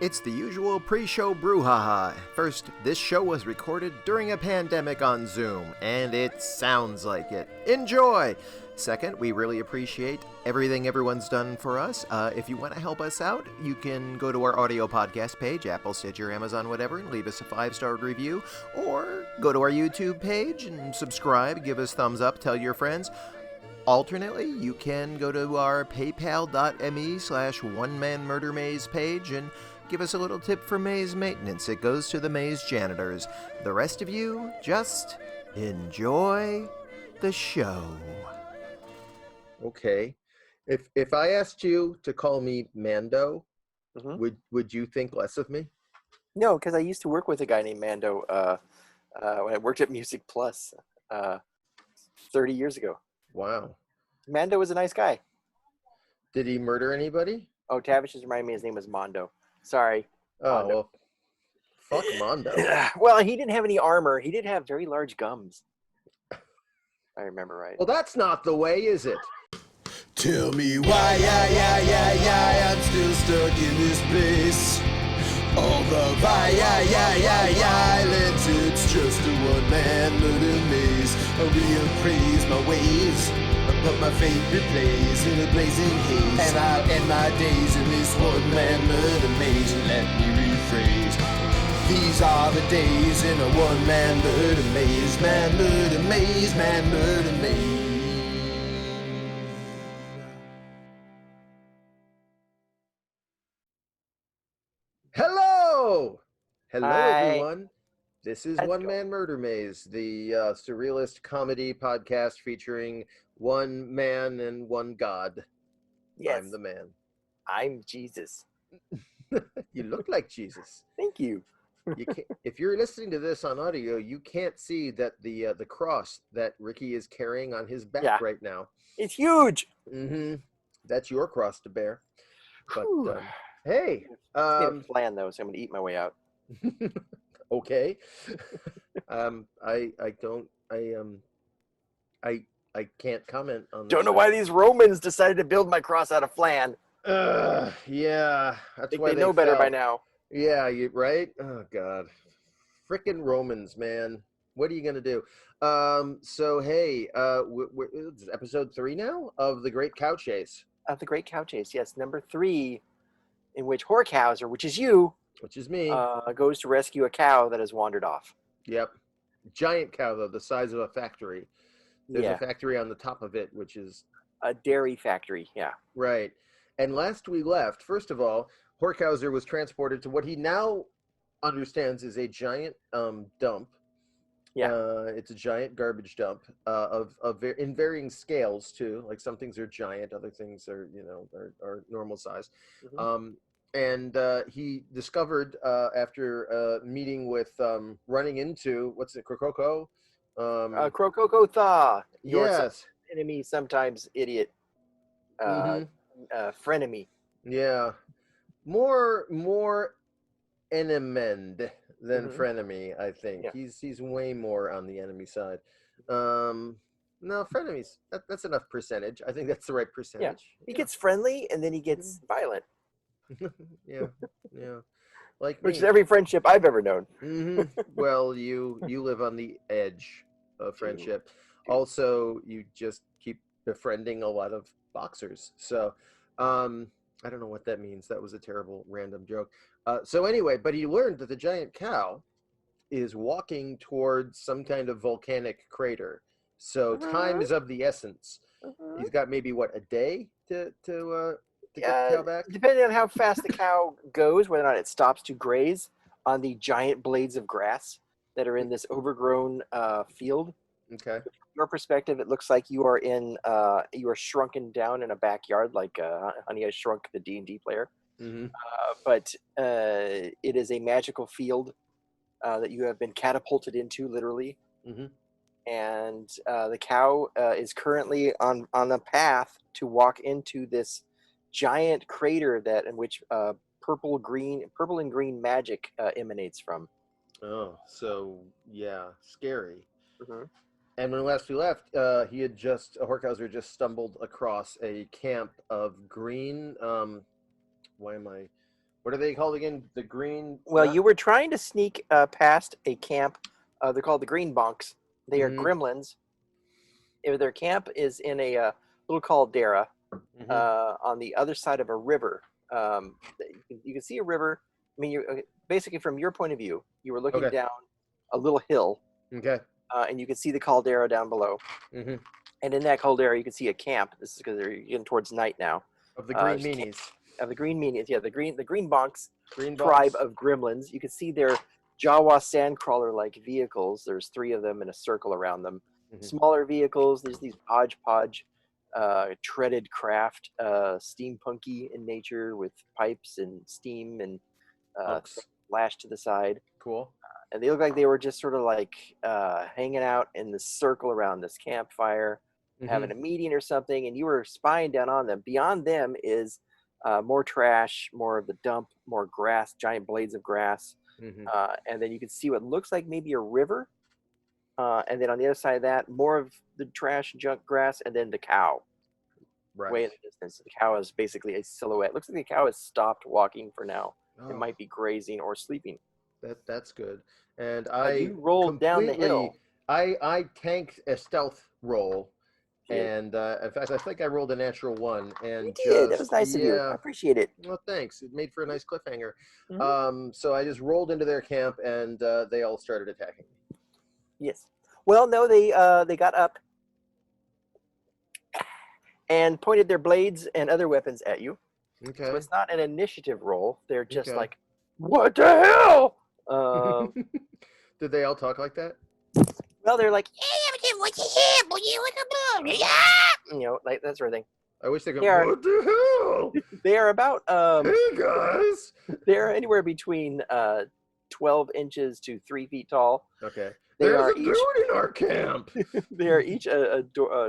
It's the usual pre-show brouhaha. First, this show was recorded during a pandemic on Zoom, and it sounds like it. Enjoy! Second, we really appreciate everything everyone's done for us. If you want to help us out, you can go to our audio podcast page, Apple, Stitcher, Amazon, whatever, and leave us a 5-star review. Or go to our YouTube page and subscribe, give us thumbs up, tell your friends. Alternately, you can go to our paypal.me/onemanmurdermaze page and give us a little tip for maze maintenance. It goes to the maze janitors. The rest of you, just enjoy the show. Okay. If I asked you to call me Mando, would you think less of me? No, because I used to work with a guy named Mando when I worked at Music Plus 30 years ago. Wow. Mando was a nice guy. Did he murder anybody? Oh, Tavish just reminded me his name was Mondo. Sorry. Oh, Mondo. well, fuck Mondo. Well, he didn't have any armor. He did have very large gums. I remember right. Well, that's not the way, is it? Tell me why, I'm still stuck in this place. All the violence, it's just a one-man murder maze. I reappraise my ways, I put my favorite place in a blazing haze. And I'll end my days in this one-man murder maze. Let me rephrase. These are the days in a one-man murder maze. Man murder maze, man murder maze. Hello! Hello, Hi. everyone. This is How's it One Man Murder Maze, the surrealist comedy podcast featuring one man and one god. Yes. I'm the man. I'm Jesus. You look like Jesus. Thank you. You can't, if you're listening to this on audio, you can't see that the cross that Ricky is carrying on his back right now. It's huge. That's your cross to bear. But hey, I need a plan though, so I'm gonna eat my way out. okay. I can't comment on. Don't know why these Romans decided to build my cross out of flan. Yeah, that's why they know better by now. Yeah, you right? Oh God, frickin' Romans, man. What are you gonna do? So hey, it's episode 3 now of the Great Cow Chase. Of the Great Cow Chase, yes, number 3, in which Horkhauser, which is you, which is me, goes to rescue a cow that has wandered off. Yep, giant cow though, the size of a factory. There's a factory on the top of it, which is a dairy factory. Yeah, right. And last we left, first of all, Horkhauser was transported to what he now understands is a giant dump. Yeah, it's a giant garbage dump in varying scales too. Like some things are giant, other things are are normal size. And he discovered after meeting with running into what's it, Krokoko? Krokoko Thaw. Yes. Enemy, sometimes idiot. Frenemy. Yeah. More enemend than frenemy, I think. Yeah. He's way more on the enemy side. No, frenemies. That's enough percentage. I think that's the right percentage. Yeah. He gets friendly and then he gets violent. Yeah. Like which is every friendship I've ever known. Well, you live on the edge of friendship. Also, you just keep befriending a lot of boxers. So, I don't know what that means. That was a terrible random joke. So anyway, but he learned that the giant cow is walking towards some kind of volcanic crater. So time is of the essence. He's got maybe a day to get the cow back? Depending on how fast the cow goes, whether or not it stops to graze on the giant blades of grass that are in this overgrown field. Okay. From your perspective, it looks like you are you are shrunken down in a backyard, like Honey, I Shrunk the D&D player. But it is a magical field that you have been catapulted into, literally. And the cow is currently on a path to walk into this giant crater in which purple and green magic emanates from. Oh, so yeah, scary. And when last we left, Horkhauser just stumbled across a camp of green. Why am I What are they called again? The green. Well, you were trying to sneak past a camp. They're called the Green Bonks. They are gremlins. Their camp is in a little caldera on the other side of a river. You can see a river. I mean, basically from your point of view, you were looking down a little hill. Okay. And you can see the caldera down below. And in that caldera, you can see a camp. This is because they're getting towards night now. Of the green meanies. Of the green meanies, yeah, the green Bonks Green tribe Bonks. of gremlins. You can see their Jawa sandcrawler-like vehicles. There's 3 of them in a circle around them. Smaller vehicles. There's these hodgepodge, treaded craft, steampunky in nature with pipes and steam and lashed to the side. Cool. And they look like they were just sort of like hanging out in the circle around this campfire, having a meeting or something, and you were spying down on them. Beyond them is more trash, more of the dump, more grass, giant blades of grass. And then you can see what looks like maybe a river. And then on the other side of that, more of the trash, junk, grass, and then the cow. Way in the distance. The cow is basically a silhouette. Looks like the cow has stopped walking for now. It might be grazing or sleeping. That's good. And you rolled down the hill. I tanked a stealth roll. And in fact, I think I rolled a natural 1. And you did. That was nice of you. I appreciate it. Well, thanks. It made for a nice cliffhanger. So I just rolled into their camp, and they all started attacking me. Yes. Well, no, they got up and pointed their blades and other weapons at you. Okay. So it's not an initiative roll. They're just like, what the hell? Did they all talk like that? Well, they're like, like that sort of thing. I wish they could. What the hell? They are about. Hey guys. They're anywhere between 12 inches to 3 feet tall. Okay. There's a dude in our camp. They are each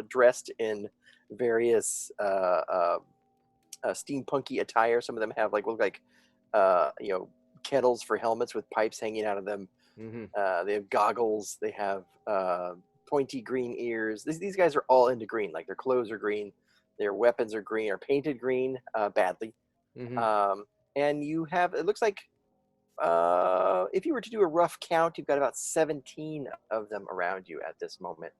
dressed in various steampunky attire. Some of them have look like kettles for helmets with pipes hanging out of them. They have goggles. They have pointy green ears. These guys are all into green. Like their clothes are green, their weapons are green or painted green badly. And you have, it looks like, if you were to do a rough count, you've got about 17 of them around you at this moment.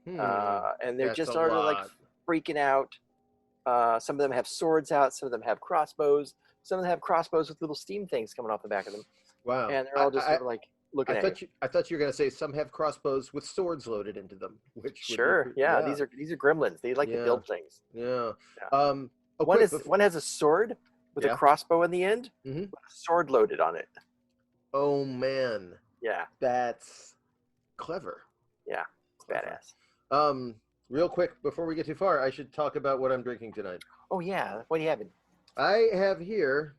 And they're just sort of like freaking out. Some of them have swords out. Some of them have crossbows. Some of them have crossbows with little steam things coming off the back of them. Wow. And they're all just sort of like looking at you. I thought you were going to say some have crossbows with swords loaded into them. These are gremlins. They like to build things. One has a sword with a crossbow in the end, with a sword loaded on it. Oh man. Yeah. That's clever. Yeah. It's badass. Real quick, before we get too far, I should talk about what I'm drinking tonight. Oh yeah. What are you having? I have here,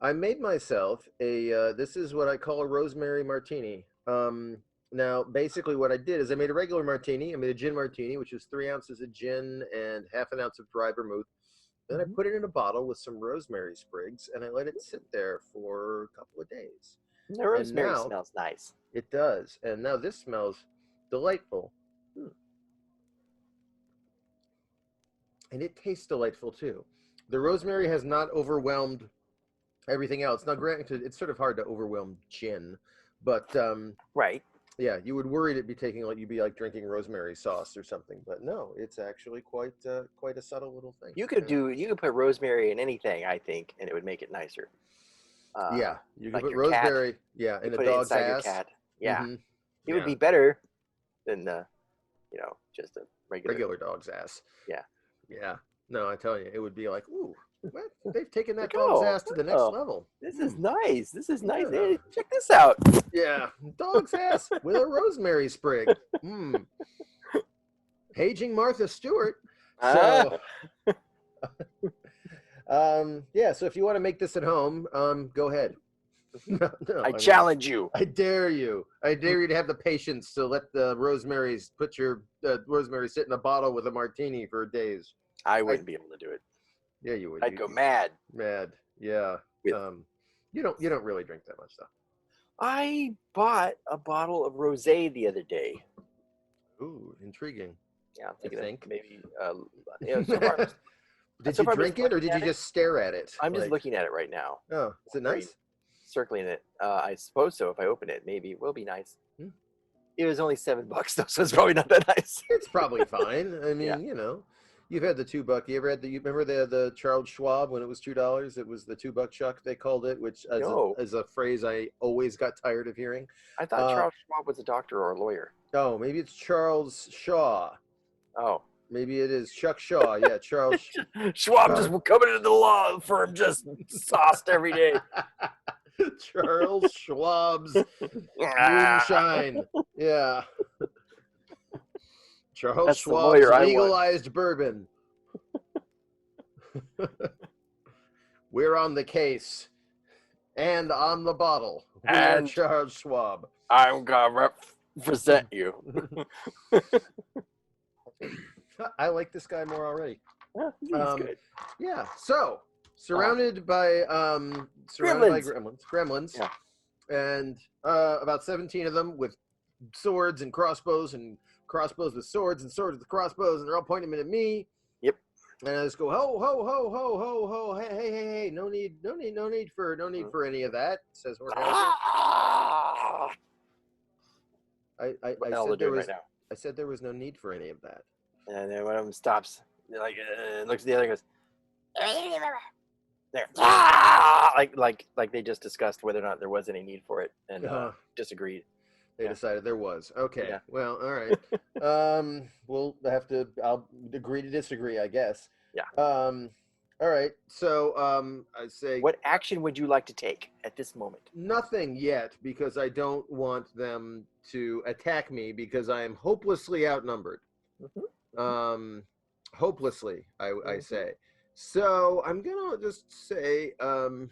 I made myself a, this is what I call a rosemary martini. Now, basically what I did is I made a regular martini. I made a gin martini, which is 3 ounces of gin and half an ounce of dry vermouth. Then I put it in a bottle with some rosemary sprigs, and I let it sit there for a couple of days. The rosemary smells nice. It does. And now this smells delightful. And it tastes delightful, too. The rosemary has not overwhelmed everything else. Now, granted, it's sort of hard to overwhelm gin, but right. Yeah, you would worry it'd be you'd be like drinking rosemary sauce or something, but no, it's actually quite a subtle little thing. You could put rosemary in anything, I think, and it would make it nicer. Yeah, you could put rosemary. Cat. Yeah, in a dog's ass. Your cat. Yeah, it would be better than just a regular dog's ass. Yeah. Yeah. No, I tell you, it would be like, ooh, what? They've taken that dog's ass to the next level. This is nice. This is nice. Hey, check this out. Yeah, dog's ass with a rosemary sprig. Paging Martha Stewart. So, yeah. So if you want to make this at home, go ahead. No, I challenge you. I dare you. I dare you to have the patience to let the rosemaries put your rosemary sit in a bottle with a martini for days. I wouldn't be able to do it. Yeah, you would. I'd go mad. Mad. Yeah. You don't really drink that much, though. I bought a bottle of rosé the other day. Ooh, intriguing. Yeah, I'm thinking maybe. So Did So you far, I'm drink just it or looking did you at it. just stare at it? I'm just Like, looking at it right now. oh, is it nice? Circling it. I suppose so. If I open it, maybe it will be nice. Hmm. It was only $7 though, so it's probably not that nice. It's probably fine. I mean, Yeah. you know, you've had the $2. You ever had you remember the Charles Schwab when it was $2? It was the $2 chuck they called it, which No. as a phrase I always got tired of hearing. I thought Charles Schwab was a doctor or a lawyer. Oh, maybe it's Charles Shaw. Oh. Maybe it is Chuck Shaw. Yeah, Charles. Schwab just coming into the law firm just sauced every day. Charles Schwab's moonshine. Yeah. Charles That's the Schwab's lawyer I want. legalized bourbon. We're on the case and on the bottle. We are And Charles Schwab. I'm gonna represent you. I like this guy more already. Yeah, he's good. Yeah. So surrounded by gremlins, Yeah. and about 17 of them with swords and crossbows with swords and swords with crossbows, and they're all pointing them at me. Yep. And I just go ho ho ho ho ho ho, hey, no need for any of that, says Horkhauser. I said there was no need for any of that. And then one of them stops, like looks at the other, and goes, there, like they just discussed whether or not there was any need for it, and disagreed. They decided there was. Okay. Yeah. Well, all right. I'll agree to disagree, I guess. Yeah. All right. So I say, what action would you like to take at this moment? Nothing yet, because I don't want them to attack me because I am hopelessly outnumbered. Mm-hmm. Hopelessly, I say. So I'm gonna just say, and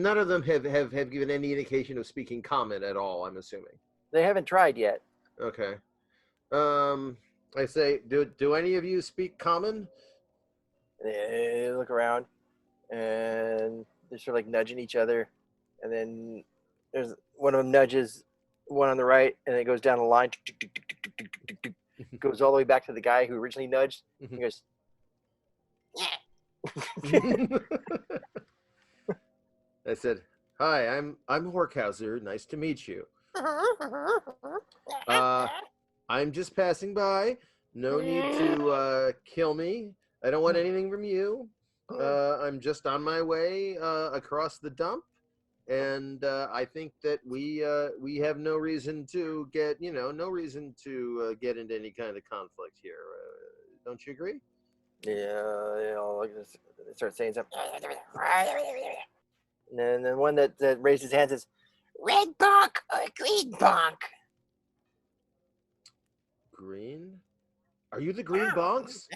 none of them have given any indication of speaking common at all, I'm assuming. They haven't tried yet. Okay. I say, do any of you speak common? They look around, and they're sort of like nudging each other, and then there's one of them nudges one on the right, and it goes down the line, goes all the way back to the guy who originally nudged. He goes, I said, "Hi, I'm Horkhauser. Nice to meet you. I'm just passing by. No need to kill me. I don't want anything from you. I'm just on my way across the dump, and I think that we have no reason to get into any kind of conflict here. Don't you agree?" Yeah, they all like this, they start saying something. And then one that raised his hand says, "Red bonk or green bonk?" Green? Are you the green bonks?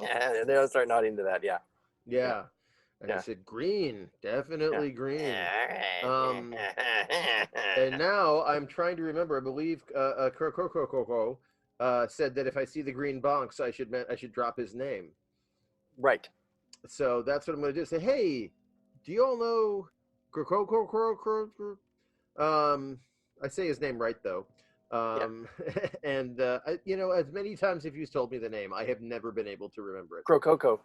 Yeah, they'll start nodding to that. Yeah. Yeah. And I said, green, definitely green. And now I'm trying to remember. I believe Crow said that if I see the green bonks, I should drop his name. Right. So that's what I'm going to do. Say, hey, do you all know Crow? I say his name right though. And as many times if you've told me the name, I have never been able to remember it. Crococo.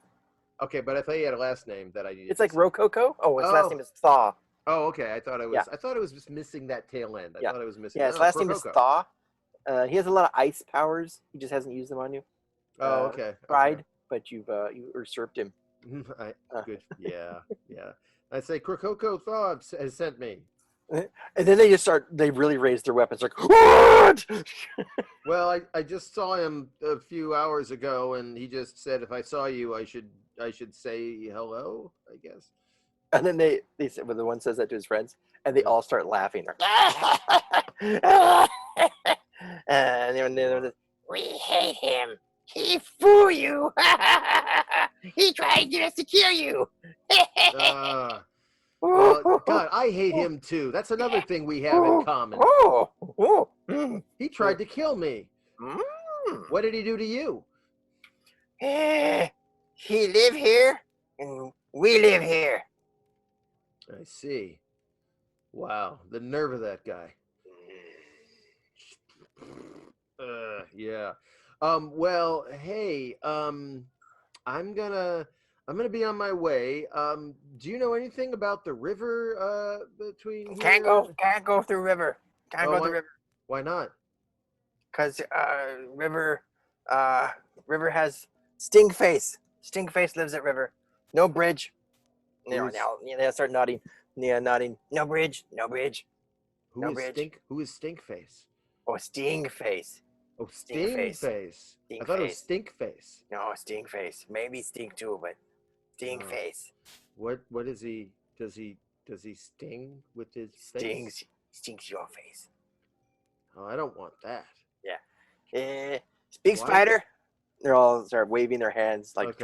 Okay, but I thought he had a last name that I needed. It's like Rococo. Oh, his last name is Thaw. Oh, okay. I thought it was. I thought it was just missing that tail end. I thought it was missing. Yeah, his last name is Thaw. He has a lot of ice powers. He just hasn't used them on you. Oh, okay. Tried, but you usurped him. Good. Yeah. I say Crococo Thaw has sent me. And then they really raise their weapons, like, what? Well, I just saw him a few hours ago, and he just said if I saw you, I should say hello, I guess. And then they said, well, the one says that to his friends, and they all start laughing. And they're like, we hate him. He fooled you. He tried to get us to kill you. Well, God, I hate him too. That's another thing we have in common. He tried to kill me. What did he do to you? He live here, and we live here. I see. Wow, the nerve of that guy. Yeah. Well, hey, I'm gonna be on my way. Do you know anything about the river between here? Can't go through river. Can't go through river. Why not? Cause river has stink face. Stink face lives at river. No bridge. Now they start nodding. Yeah, nodding. No bridge. No bridge. Who is Stinkface? Oh, Sting Face. Oh, Stink face. Face. Stink I thought it was face. Stink Face. No, Stink Face. Maybe Stink too, but Stink Face. What is he? Does he sting with his face? Stinks your face. Oh, I don't want that. Yeah. Big spider. They're all start waving their hands like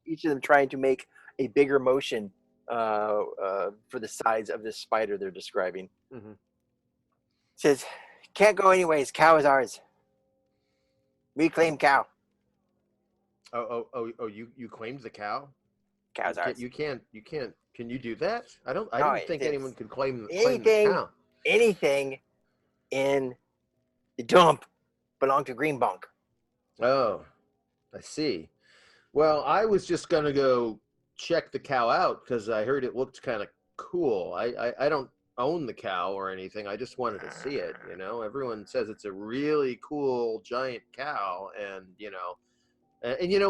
each of them trying to make a bigger motion for the size of this spider they're describing. Mm-hmm. Says, can't go anyways. Cow is ours. Reclaim cow. Oh! You claimed the cow. Cow's ours. You can't. Can you do that? I don't think anyone could claim anything. The cow. Anything in the dump belong to Green Bonk. Oh, I see. Well, I was just gonna go check the cow out because I heard it looked kind of cool. I don't own the cow or anything. I just wanted to see it. You know, everyone says it's a really cool giant cow, and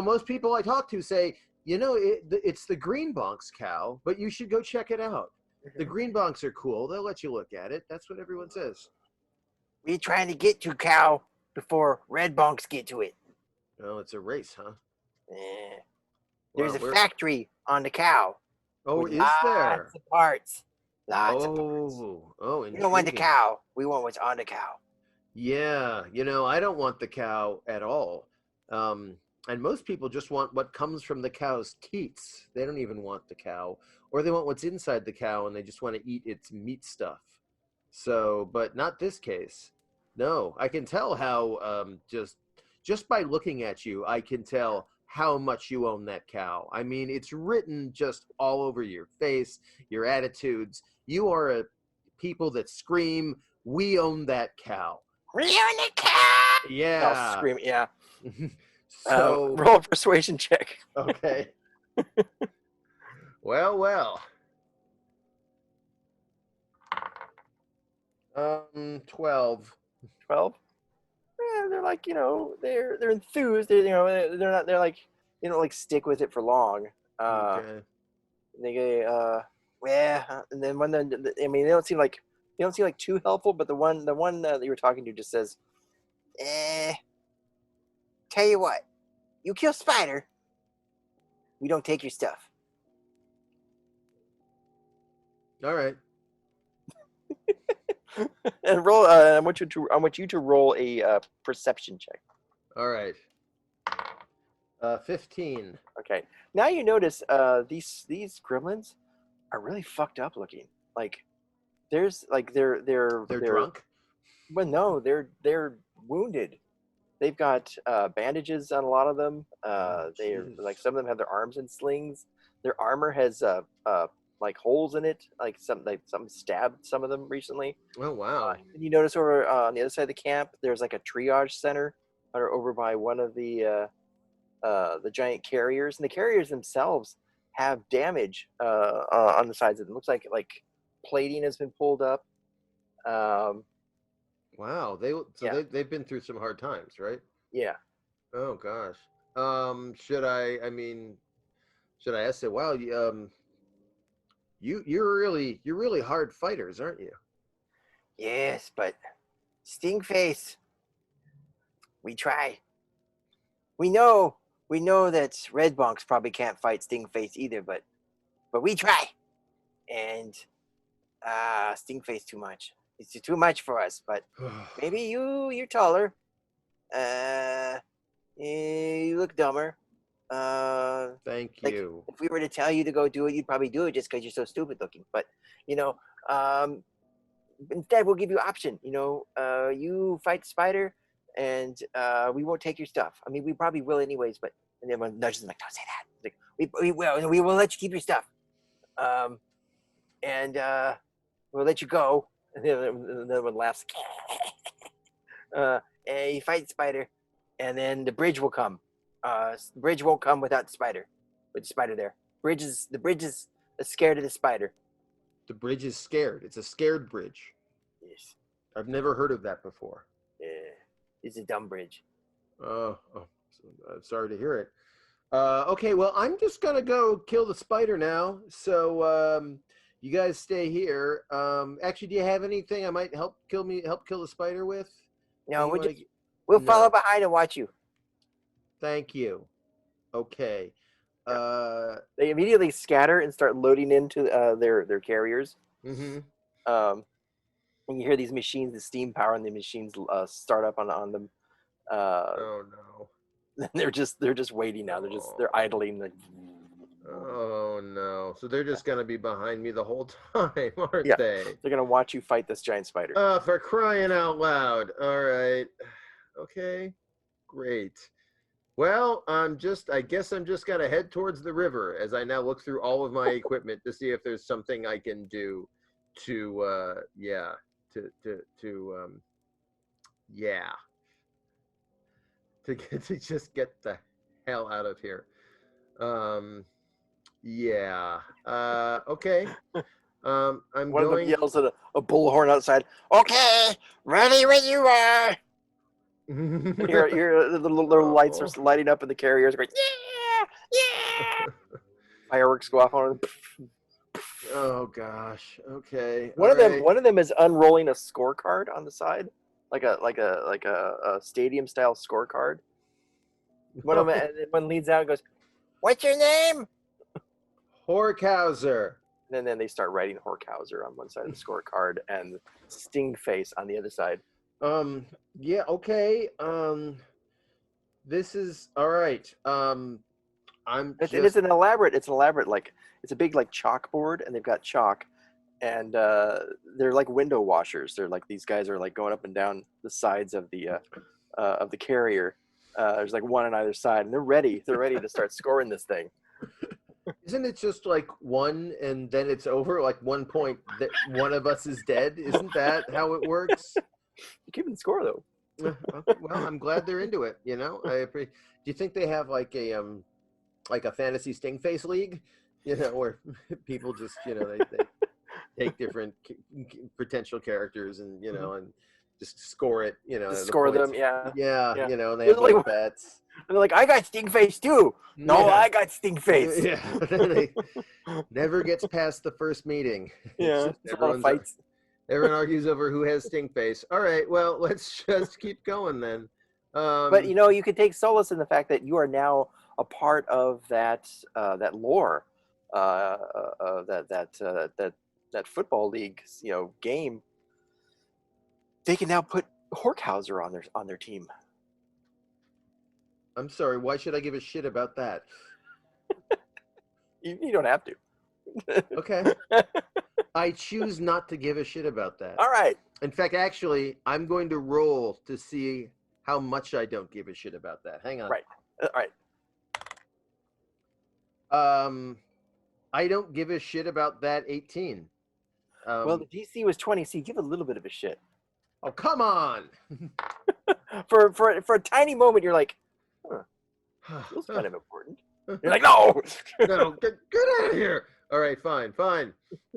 most people I talk to say, it's the Green Bonks cow, but you should go check it out. The Green Bonks are cool. They'll let you look at it. That's what everyone says. We trying to get to cow before Red Bonks get to it. Oh, it's a race, huh? Yeah. There's a factory on the cow. Oh, is there? Lots of parts. Lots of parts. Oh, we don't want the cow. We want what's on the cow. Yeah, I don't want the cow at all. And most people just want what comes from the cow's teats. They don't even want the cow. Or they want what's inside the cow and they just want to eat its meat stuff. So, but not this case. No, I can tell how, just by looking at you, I can tell how much you own that cow. I mean, it's written just all over your face, your attitudes. You are a people that scream, "We own that cow." We own the cow! Yeah. I'll scream, yeah. So roll a persuasion check. Okay. Well. 12. 12? Yeah, they're like, they're enthused. They're not. They're like, they don't like stick with it for long. Okay. They go, and then when they don't seem like too helpful. But the one that you were talking to just says, tell you what, you kill spider, we don't take your stuff. All right. And roll. I want you to roll a perception check. All right. 15. Okay. Now you notice these gremlins are really fucked up looking. Like they're drunk. Well, no, they're wounded. They've got bandages on a lot of them. They're like, some of them have their arms in slings. Their armor has like holes in it, like some stabbed some of them recently. Oh wow! And you notice over on the other side of the camp, there's like a triage center, or over by one of the giant carriers, and the carriers themselves have damage on the sides of them. It looks like plating has been pulled up. Wow, they've been through some hard times, right? Yeah. Oh gosh. Should I ask it? Wow, you're really hard fighters, aren't you? Yes, but Stingface, we try. We know that Red Bonks probably can't fight Stingface either, but we try. And Stingface too much. It's too much for us, but maybe you're taller. You look dumber. Thank you. If we were to tell you to go do it, you'd probably do it just because you're so stupid looking. But instead we'll give you an option. You fight the spider, and we won't take your stuff. I mean, we probably will anyways. But and everyone nudges them like, don't say that. Like, we will let you keep your stuff. And we'll let you go. And then the one laughs. And you fight the spider, and then the bridge will come. Bridge won't come without the spider. With the spider there. The bridge is scared of the spider. The bridge is scared. It's a scared bridge. Yes. I've never heard of that before. Yeah. It's a dumb bridge. Sorry to hear it. Okay, well, I'm just gonna go kill the spider now. So you guys stay here. Actually, do you have anything I might help kill the spider with? No, we'll follow behind and watch you. Thank you. Okay. They immediately scatter and start loading into their carriers. Mm-hmm. And you hear these machines, the steam power in the machines start up on them. Oh no. They're just waiting now. They're idling. Like, oh no. So they're just gonna be behind me the whole time, aren't they? They're gonna watch you fight this giant spider. For crying out loud. All right. Okay. Great. Well, I guess I'm just gonna head towards the river as I now look through all of my equipment to see if there's something I can do to just get the hell out of here. Okay. I'm One of them going. yells at a bullhorn outside. Okay, ready when you are. You're the little lights are lighting up in the carriers. Going, yeah. Fireworks go off on them. Oh gosh. Okay. One of them is unrolling a scorecard on the side, like a stadium style scorecard. One of them, and one leads out and goes, "What's your name?" Horkhauser. And then they start writing Horkhauser on one side of the scorecard and Sting Face on the other side. Yeah, okay. This is all right. It's an elaborate, like, it's a big like chalkboard, and they've got chalk, and they're like window washers. They're like, these guys are like going up and down the sides of the carrier. There's like one on either side, and they're ready to start scoring this thing. Isn't it just like one and then it's over? Like 1 point that one of us is dead? Isn't that how it works? You're keeping the score though. Well, I'm glad they're into it. You know, do you think they have like a fantasy Sting Face league? You know, where people just they take different potential characters and and just score it. Score them, yeah. And they have like bets. And they're like, I got Sting Face too. No, I got Sting Face. Yeah, they never gets past the first meeting. Yeah, it's a lot of fights. Everyone argues over who has Sting Face. All right, well, let's just keep going then. But you can take solace in the fact that you are now a part of that lore, that football league game. They can now put Horkhauser on their team. I'm sorry. Why should I give a shit about that? You don't have to. Okay. I choose not to give a shit about that. All right. In fact, actually, I'm going to roll to see how much I don't give a shit about that. Hang on. Right. All right. I don't give a shit about that 18. Well, the DC was 20, so you give a little bit of a shit. Oh, come on. For a tiny moment, you're like, feels kind of important. You're like, no, get out of here. All right, fine.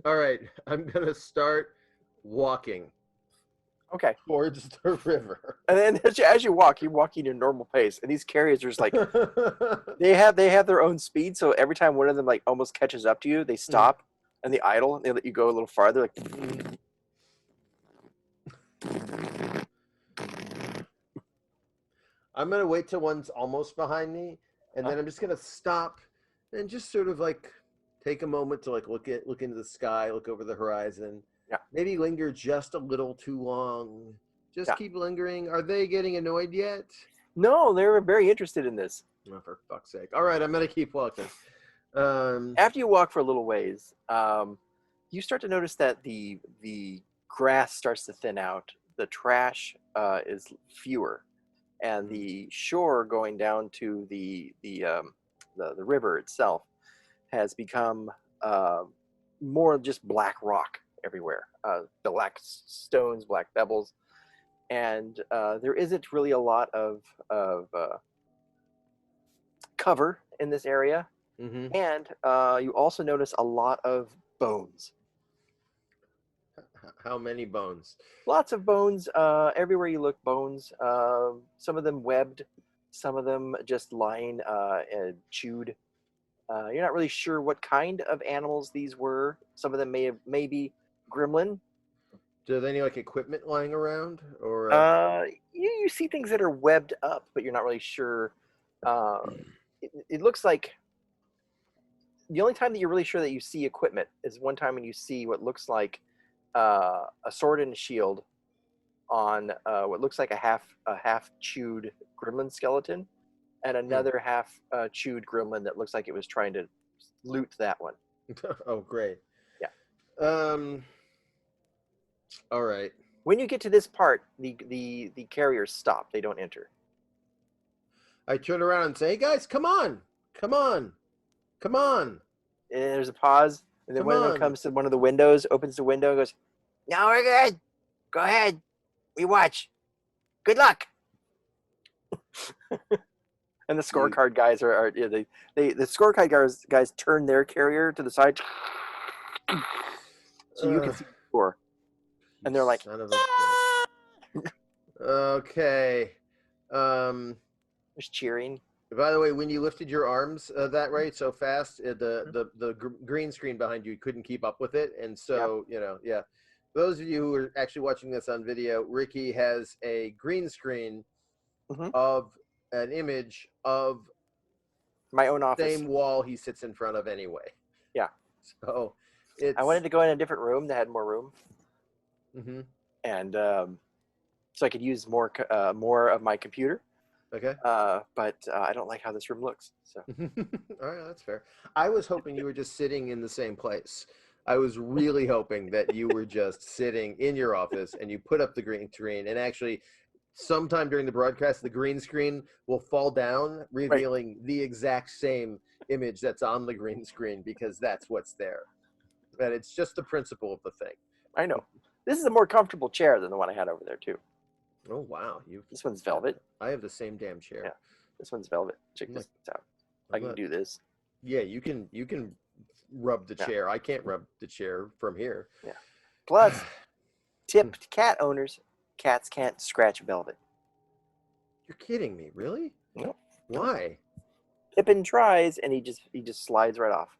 All right, I'm gonna start walking. Okay. Towards the river. And then as you're walking your normal pace, and these carriers are just like, they have their own speed. So every time one of them like almost catches up to you, they stop and they idle and they let you go a little farther. Like, I'm gonna wait till one's almost behind me, and then I'm just gonna stop and just sort of like take a moment to like look into the sky, look over the horizon. Yeah. Maybe linger just a little too long. Just keep lingering. Are they getting annoyed yet? No, they're very interested in this. Oh, for fuck's sake! All right, I'm gonna keep walking. After you walk for a little ways, you start to notice that the grass starts to thin out. The trash is fewer, and the shore going down to the river itself has become more just black rock everywhere. Black stones, black pebbles, and there isn't really a lot of cover in this area, Mm-hmm. and you also notice a lot of bones. How many bones? Lots of bones. Everywhere you look, bones. Some of them webbed, some of them just lying and chewed. You're not really sure what kind of animals these were. Some of them may be gremlin. Do they have any like equipment lying around, or? You see things that are webbed up, but you're not really sure. It looks like the only time that you're really sure that you see equipment is one time when you see what looks like a sword and a shield on what looks like a half chewed gremlin skeleton, and another half chewed gremlin that looks like it was trying to loot that one. Oh, great. Yeah. All right. When you get to this part, the carriers stop. They don't enter. I turn around and say, "Hey guys, come on, come on, come on!" And there's a pause, and then Come one of them on. comes to one of the windows, opens the window, and goes, "No, we're good. Go ahead. We watch. Good luck." And the scorecard guys are the scorecard guys turn their carrier to the side, so you can see the score. And they're like, Son of a okay. Just cheering. By the way, when you lifted your arms that right so fast, the green screen behind you couldn't keep up with it, and so yeah. For those of you who are actually watching this on video, Ricky has a green screen of an image of my own office. Same wall he sits in front of anyway. Yeah. So I wanted to go in a different room that had more room, and so I could use more of my computer. Okay. But I don't like how this room looks. So. All right, that's fair. I was hoping you were just sitting in the same place. I was really hoping that you were just sitting in your office and you put up the green screen, and actually sometime during the broadcast, the green screen will fall down, revealing the exact same image that's on the green screen, because that's what's there. And it's just the principle of the thing. I know. This is a more comfortable chair than the one I had over there, too. Oh, wow. This one's velvet. I have the same damn chair. Yeah, this one's velvet. Check this out. I can do this. Yeah, you can rub the chair. I can't rub the chair from here. Yeah. Plus, tip to cat owners, cats can't scratch velvet. You're kidding me, really? No. Why? Pippin tries, and he just slides right off.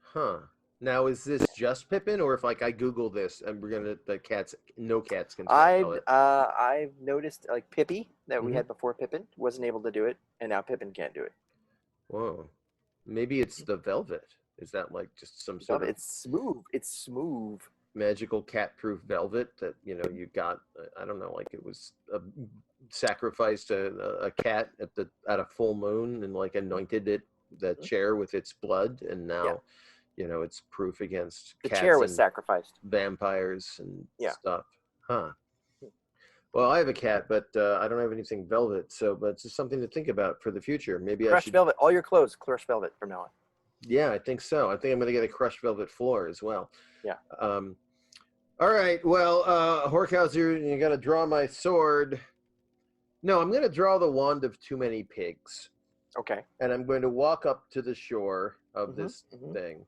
Huh. Now, is this just Pippin, or if like I Google this and we're gonna no cats can scratch velvet? I've noticed like Pippi that we had before Pippin wasn't able to do it, and now Pippin can't do it. Whoa. Maybe it's the velvet. Is that like just some sort of... It's smooth. It's smooth. Magical cat-proof velvet that, you got, I don't know, like it was sacrificed a cat at a full moon and like anointed the chair with its blood, and now, it's proof against the cats chair was and sacrificed. vampires and stuff. Huh. Well, I have a cat, but I don't have anything velvet, but it's just something to think about for the future. Maybe crushed velvet. All your clothes, crushed velvet from now on. Yeah, I think so. I think I'm going to get a crushed velvet floor as well. Yeah. All right. Well, Horkhauser, you got to draw my sword. No, I'm going to draw the wand of too many pigs. Okay. And I'm going to walk up to the shore of this thing,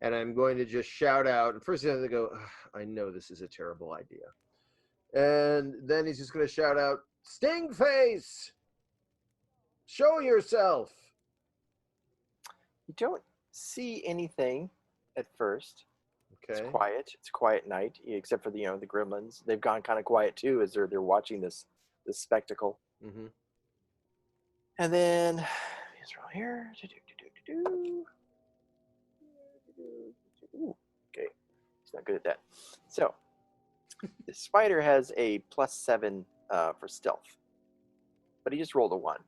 and I'm going to just shout out. And first, I have to go, I know this is a terrible idea. And then he's just going to shout out, "Sting face! Show yourself!" You don't see anything at first. Okay. It's quiet. It's a quiet night, except for the gremlins. They've gone kind of quiet too, as they're watching this spectacle. And then he's around here. Ooh, okay, he's not good at that. So the spider has a +7 for stealth, but he just rolled a 1.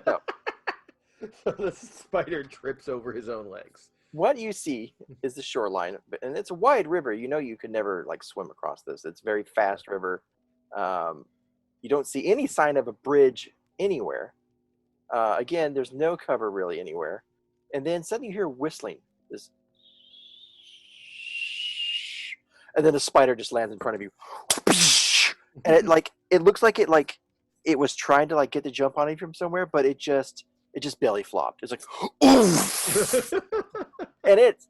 So. So the spider trips over his own legs. What you see is the shoreline, and it's a wide river. You could never like swim across this. It's a very fast river. You don't see any sign of a bridge anywhere. Again, there's no cover really anywhere. And then suddenly you hear whistling. This, and then a spider just lands in front of you, and it looks like it was trying to like get the jump on him from somewhere, but it just belly flopped. It's like, and it's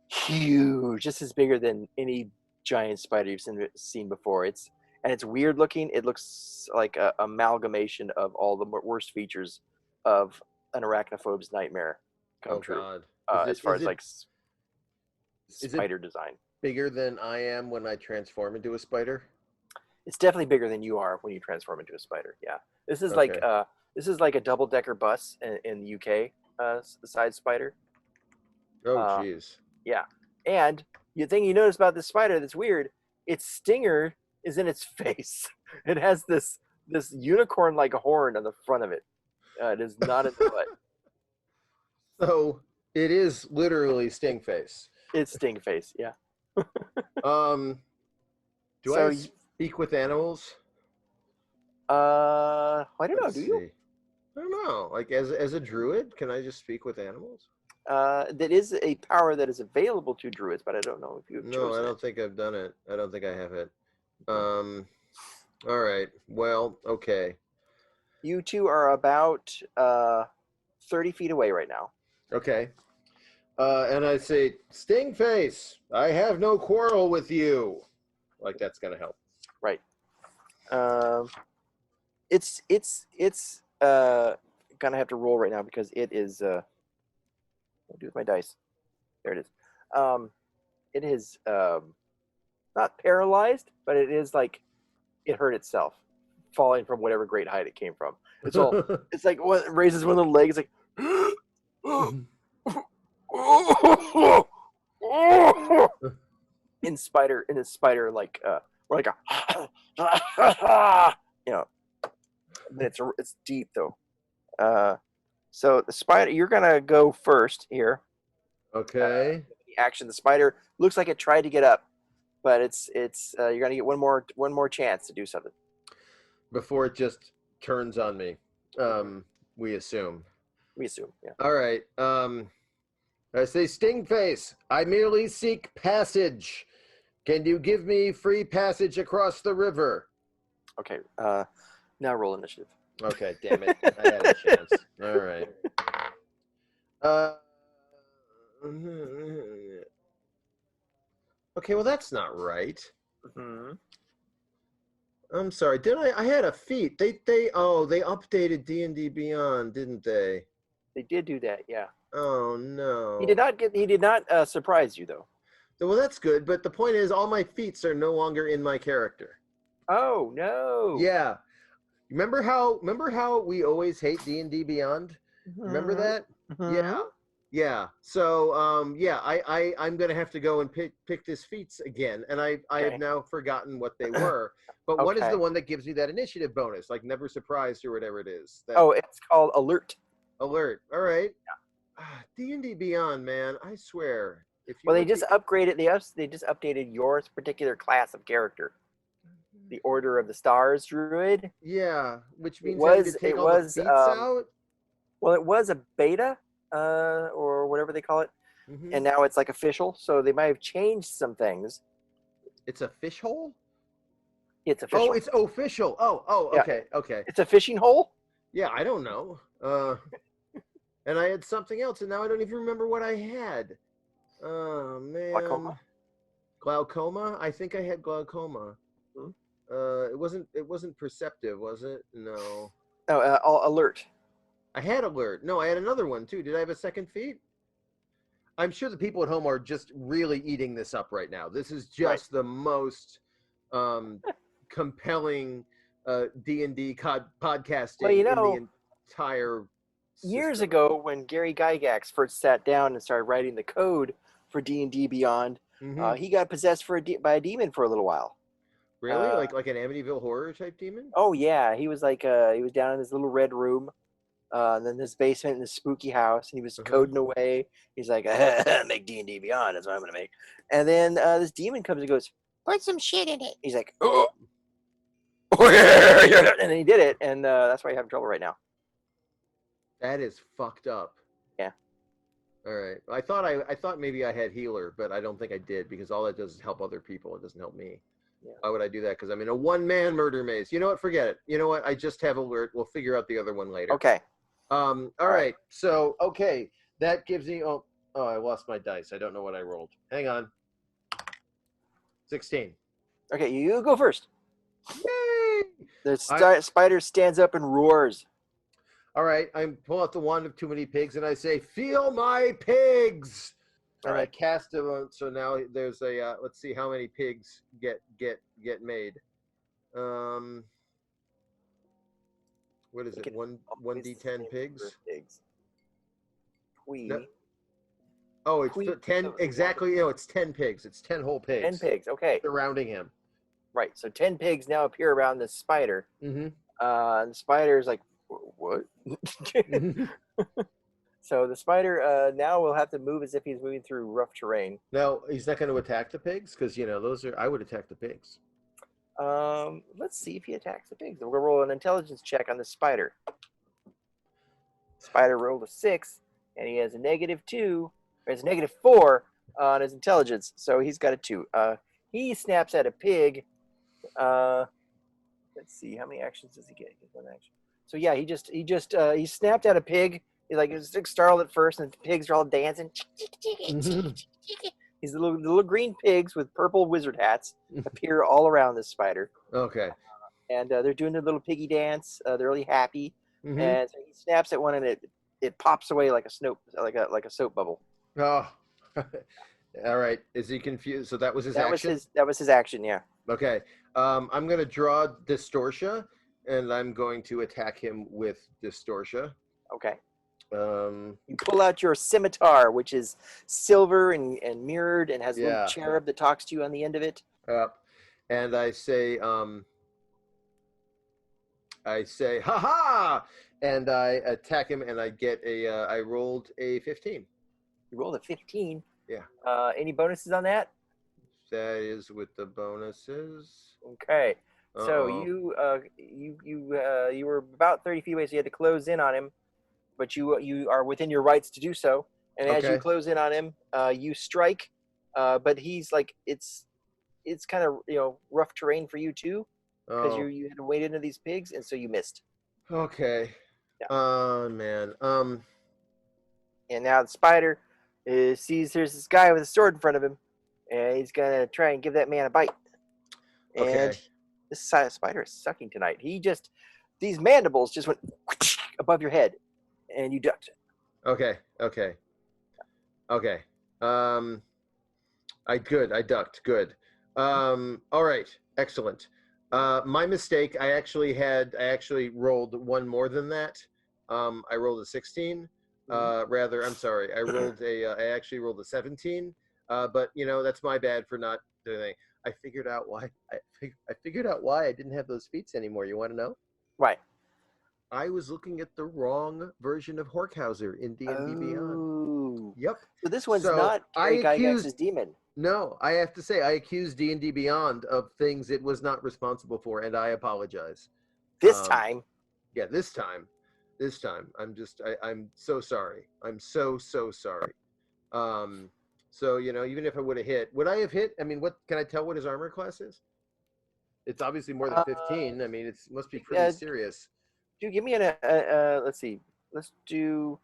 huge, just as bigger than any giant spider you've seen before. It's weird looking. It looks like a amalgamation of all the worst features of an arachnophobe's nightmare come true. God. As far as like spider design. Bigger than I am when I transform into a spider? It's definitely bigger than you are when you transform into a spider. Yeah, this is Okay. like a double-decker bus in the UK size spider. Oh, jeez. Yeah, and the thing you notice about this spider that's weird, its stinger is in its face. It has this unicorn-like horn on the front of it. It is not in the butt. So it is literally sting face. It's sting face. Yeah. Do I speak with animals? I don't know. Let's Do you? see. I don't know. Like as a druid, can I just speak with animals? That is a power that is available to druids, but I don't know if you've chosen No, I don't think I've done it. I don't think I have it. All right. Well, okay. You two are about 30 feet away right now. Okay. And I say, Sting face, I have no quarrel with you. Like that's gonna help. Right. It's gonna have to roll right now because it is. What do I do with my dice? There it is. It is not paralyzed, but it is like it hurt itself, falling from whatever great height it came from. It's all. It's like what raises one of the legs, like. in a spider like or like a it's deep though. So the spider, you're gonna go first here. Okay. The action, the spider looks like it tried to get up, but it's you're gonna get one more chance to do something Before it just turns on me. We assume. Yeah. All right. I say, Sting face, I merely seek passage. Can you give me free passage across the river? Okay. Now roll initiative. Okay, damn it. I had a chance. All right. Okay, well that's not right. Mm-hmm. I'm sorry. Didn't I had a feat. They updated D&D Beyond, didn't they? They did do that, yeah. Oh no. He did not surprise you though. Well, that's good, but the point is all my feats are no longer in my character. Oh no. Yeah. Remember how we always hate D&D Beyond? Remember that? Mm-hmm. Yeah. So I'm gonna have to go and pick this feats again, and I have now forgotten what they were. But what is the one that gives me that initiative bonus, like never surprised or whatever it is? It's called Alert. Alert. All right. Yeah. D&D Beyond, man. I swear. They just upgraded. They just updated your particular class of character. The Order of the Stars Druid. Yeah, which means I need to take all the feats out. Well, it was a beta, or whatever they call it, and now it's like official. So they might have changed some things. It's a fish hole. It's official. Oh, it's official. Oh, okay, yeah. Okay. It's a fishing hole. Yeah, I don't know. And I had something else, and now I don't even remember what I had. Oh man. Glaucoma. I think I had glaucoma. It wasn't perceptive, was it? No. Oh, alert. I had alert. No, I had another one too. Did I have a second feat? I'm sure the people at home are just really eating this up right now. This is just the most compelling D&D podcasting in the entire system. Years ago, when Gary Gygax first sat down and started writing the code for D&D Beyond, he got possessed by a demon for a little while. Really? Like an Amityville Horror type demon? Oh yeah, he was like he was down in this little red room, and then this basement in this spooky house, and he was coding away. He's like, make D&D Beyond, that's what I'm gonna make. And then this demon comes and goes, put some shit in it. He's like, oh, and then he did it, and that's why you're having trouble right now. That is fucked up. Yeah. All right. I thought maybe I had healer, but I don't think I did because all that does is help other people. It doesn't help me. Yeah. Why would I do that? Because I'm in a one-man murder maze. You know what? Forget it. You know what? I just have alert. We'll figure out the other one later. Okay. All right. So, okay. That gives me... Oh, I lost my dice. I don't know what I rolled. Hang on. 16. Okay, you go first. Yay! The spider stands up and roars. All right. I pull out the wand of too many pigs, and I say, "Feel my pigs!" All And I right. cast them. So now there's a... let's see how many pigs get made. What is it? 1d10 pigs? No. Oh, it's 10 exactly. It's 10 pigs. It's 10 whole pigs. 10 pigs. Okay. Surrounding him. Right. So 10 pigs now appear around the spider. Mm-hmm. And the spider is like, what? So the spider now will have to move as if he's moving through rough terrain. No, he's not going to attack the pigs because those are. I would attack the pigs. Let's see if he attacks the pigs. We're gonna roll an intelligence check on the spider. Spider rolled a 6, and he has a -2. Or it's a -4 on his intelligence, so he's got a 2. He snaps at a pig. Let's see, how many actions does he get? He gets 1 action. So yeah, he snapped at a pig. He was startled at first, and the pigs are all dancing. These little green pigs with purple wizard hats appear all around this spider. Okay. And they're doing their little piggy dance. They're really happy. Mm-hmm. And so he snaps at one, and it pops away like a soap bubble. Oh. All right. Is he confused? So that was his action? That was his action, yeah. Okay. I'm going to draw Distortia, and I'm going to attack him with Distortia. Okay. You pull out your scimitar, which is silver and mirrored and has a little cherub that talks to you on the end of it. And I say, ha ha! And I attack him, and I get I rolled a 15. You rolled a 15? Yeah. Any bonuses on that? That is with the bonuses. Okay. So you were about 30 feet away, so you had to close in on him. But you are within your rights to do so. And as you close in on him, you strike. But he's like, it's kind of rough terrain for you too, because you had to wade into these pigs, and so you missed. Okay. Yeah. Oh man. And now the spider sees there's this guy with a sword in front of him, and he's gonna try and give that man a bite. And this spider is sucking tonight. These mandibles just went above your head. And you ducked it. Okay. I ducked. Good. All right. Excellent. My mistake. I actually rolled one more than that. I rolled a 16. I'm sorry. I actually rolled a 17. But that's my bad for not doing anything. I figured out why. I figured out why I didn't have those feats anymore. You want to know? Right. I was looking at the wrong version of Horkhauser in D&D Beyond. Yep. So this one's not Gygax's demon. No, I have to say I accused D&D Beyond of things it was not responsible for, and I apologize. This time. Yeah, this time. I'm so sorry. I'm so sorry. So even if I would I have hit? I mean, what can I tell what his armor class is? It's obviously more than 15. I mean, it must be pretty serious. Dude, give me let's see. Give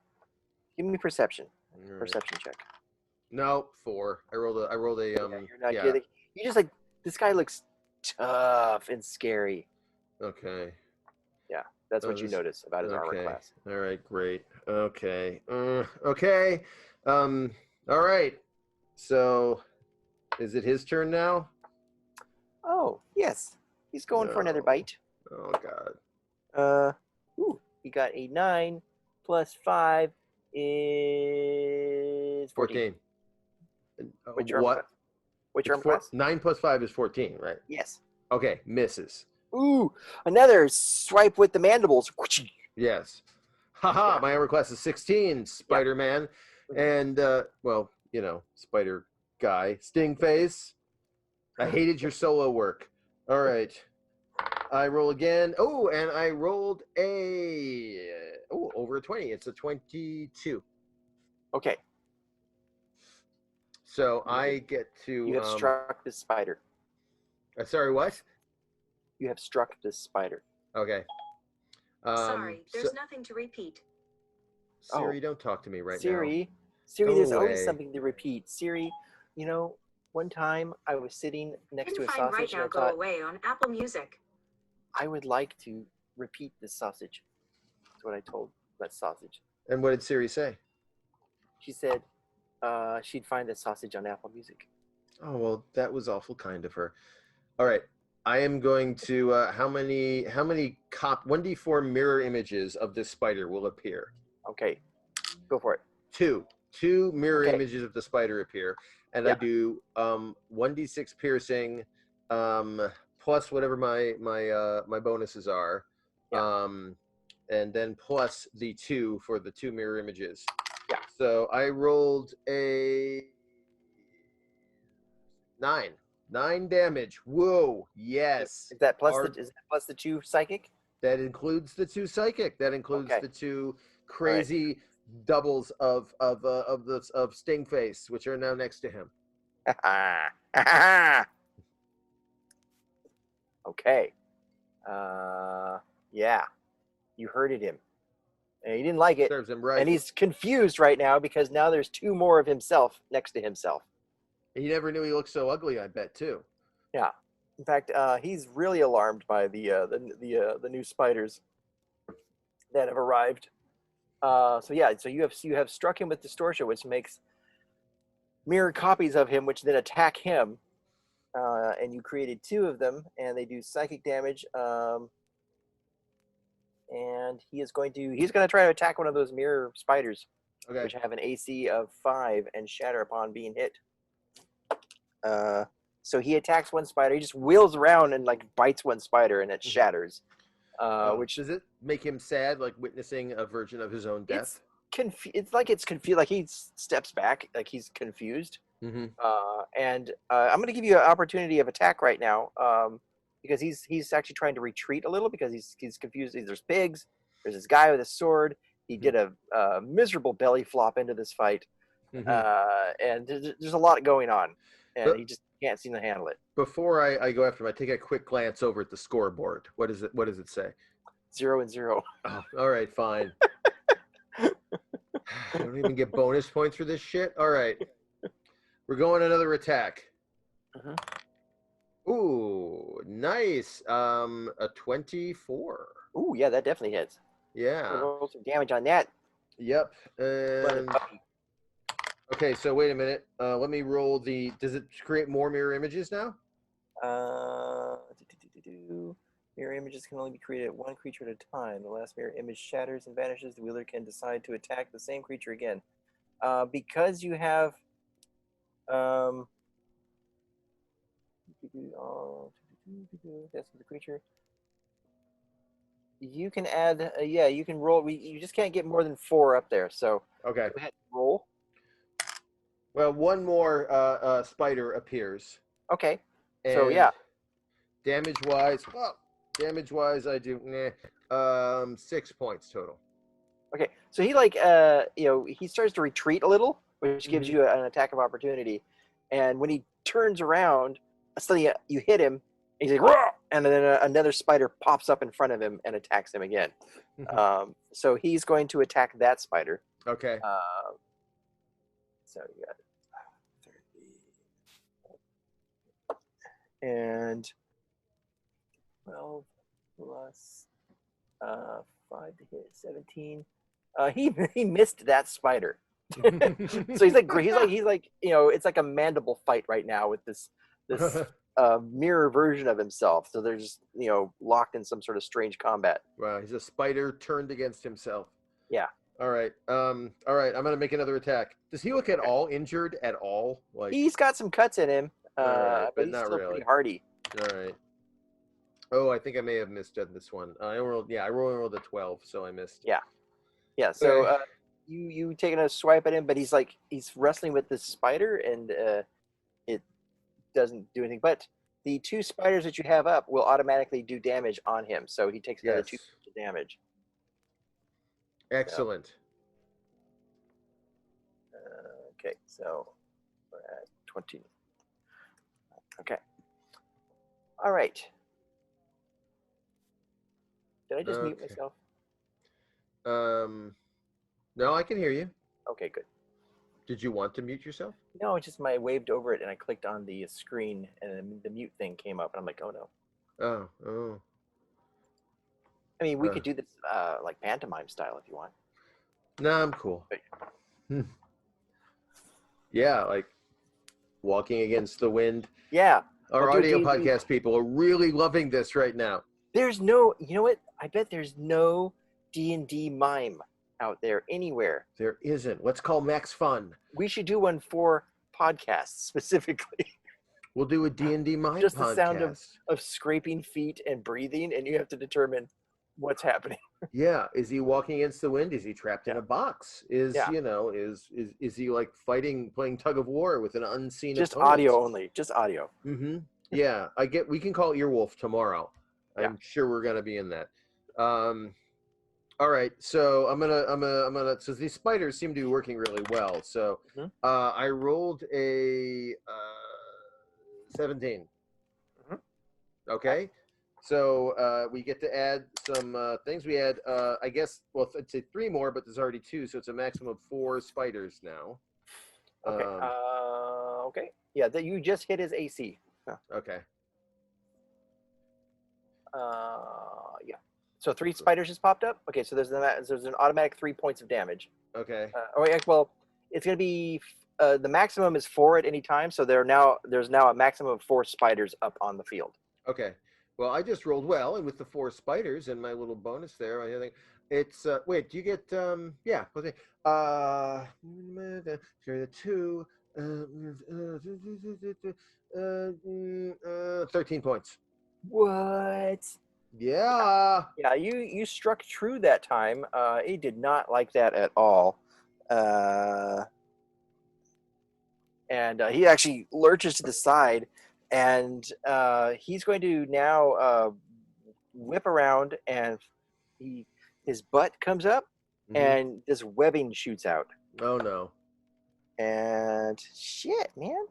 me perception. Right. Perception check. No, 4. I rolled a you're not kidding. You just this guy looks tough and scary. Okay. Yeah, that's what you notice about his armor class. All right, great. Okay. Okay. All right. So, is it his turn now? Oh, yes. He's going for another bite. Oh God. He got a 9 plus 5 is 14. Which armor class? 9 plus 5 is 14, right? Yes. Okay, misses. Ooh, another swipe with the mandibles. Yes. Haha, my armor class is 16, Spider-Man. And, Spider guy. Sting face. I hated your solo work. All right. I roll again. Oh, and I rolled over a 20. It's a 22. Okay. So I get to... You have struck the spider. Sorry, what? You have struck this spider. Okay. Sorry, there's nothing to repeat. Siri, don't talk to me right Siri, now. Siri, Go there's always away. something to repeat. Siri, you know, one time I was sitting next to a Find sausage Right Now and I Go thought, Away on Apple Music. I would like to repeat this sausage. That's what I told that sausage. And what did Siri say? She said she'd find the sausage on Apple Music. Oh, well, that was awful kind of her. All right. I am going to, how many 1d4 mirror images of this spider will appear? Okay, go for it. Two mirror images of the spider appear, and Yeah. I do 1d6 piercing, plus whatever my bonuses are, Yeah. and then plus the 2 for the 2 mirror images. Yeah. So I rolled a 9 damage. Whoa! Yes. Is that plus the 2 psychic? That includes the 2 psychic. That includes Okay. the 2 crazy doubles of Stingface, which are now next to him. Okay. Yeah. You hurted him. And he didn't like it. Serves him right. And he's confused right now because now there's 2 more of himself next to himself. He never knew he looked so ugly, I bet, too. Yeah. In fact, he's really alarmed by the new spiders that have arrived. So you have struck him with distortion, which makes mirror copies of him, which then attack him. And you created 2 of them, and they do psychic damage. And he's going to try to attack one of those mirror spiders, which have an AC of 5 and shatter upon being hit. So he attacks one spider. He just wheels around and like bites one spider, and it shatters. Which does it make him sad, like witnessing a version of his own death? It's confused. Like he steps back, like he's confused. Mm-hmm. And I'm going to give you an opportunity of attack right now, because he's actually trying to retreat a little because he's confused. There's pigs. There's this guy with a sword. He did a miserable belly flop into this fight, and there's a lot going on, and he just can't seem to handle it. Before I go after him, I take a quick glance over at the scoreboard. What does it say? 0-0. Oh, all right, fine. I don't even get bonus points for this shit. All right, we're going another attack. Ooh, nice. A 24. Ooh, yeah, that definitely hits. Yeah. We'll roll some damage on that. Yep. Okay, so wait a minute. Let me roll the. Does it create more mirror images now? Mirror images can only be created at 1 creature at a time. The last mirror image shatters and vanishes. The wielder can decide to attack the same creature again. Because you have that's the creature. You can add, you can roll. You just can't get more than 4 up there. So okay, go ahead and roll. Well, one more spider appears. Okay. And so yeah. Damage wise, I do 6 points total. Okay, so he he starts to retreat a little, which gives you an attack of opportunity. And when he turns around, suddenly you hit him. And he's like, "Roar!" And then another spider pops up in front of him and attacks him again. So he's going to attack that spider. Okay. So you got 30. And 12 plus 5 to hit 17. He missed that spider. So he's like it's like a mandible fight right now with this mirror version of himself. So they're just locked in some sort of strange combat. Wow, he's a spider turned against himself. Yeah. All right. I'm gonna make another attack. Does he look at all injured at all? Like he's got some cuts in him, but he's not still really. pretty hardy. All right. Oh, I think I may have missed this one. I rolled a 12, so I missed. Yeah. So you taking a swipe at him, but he's wrestling with this spider, and it doesn't do anything. But the 2 spiders that you have up will automatically do damage on him, so he takes another 2 damage. Excellent. Okay, so we're at 20. Okay. All right. Did I just mute Okay. myself? No, I can hear you. Okay, good. Did you want to mute yourself? No, it's just I waved over it and I clicked on the screen and then the mute thing came up and I'm like, oh no. Oh. I mean, we could do this like pantomime style if you want. No, I'm cool. But, yeah, like walking against the wind. yeah. Our We'll do audio D&D. podcast people are really loving this right now. There's no, you know what? I bet there's no D&D mime out there anywhere. There isn't. Let's call Max Fun. We should do one for podcasts specifically. We'll do a D&D mime Just podcast. the sound of scraping feet and breathing, and you have to determine what's happening. Yeah, is he walking against the wind? Is he trapped in a box? Is he like fighting, playing tug of war with an unseen Just opponent? audio only. Just audio. Mm-hmm. Yeah, we can call Earwolf tomorrow. Yeah. I'm sure we're gonna be in that. All right, so I'm gonna. So these spiders seem to be working really well. So I rolled a 17. Mm-hmm. Okay, so we get to add some things. We add, I guess, well, I'd say 3 more, but there's already 2, so it's a maximum of 4 spiders now. Okay. Okay. Yeah, that you just hit his AC. Okay. Yeah. So 3 spiders just popped up. Okay, so there's an automatic 3 points of damage. Okay. Well, it's gonna be the maximum is 4 at any time. So there's now a maximum of 4 spiders up on the field. Okay. Well, I just rolled well, and with the 4 spiders and my little bonus there, I think it's wait. Do you get yeah? Okay. 2. 13 points. What? Yeah. Yeah, you struck true that time. He did not like that at all. And he actually lurches to the side, and he's going to now whip around, and his butt comes up, and this webbing shoots out. Oh no! And shit, man,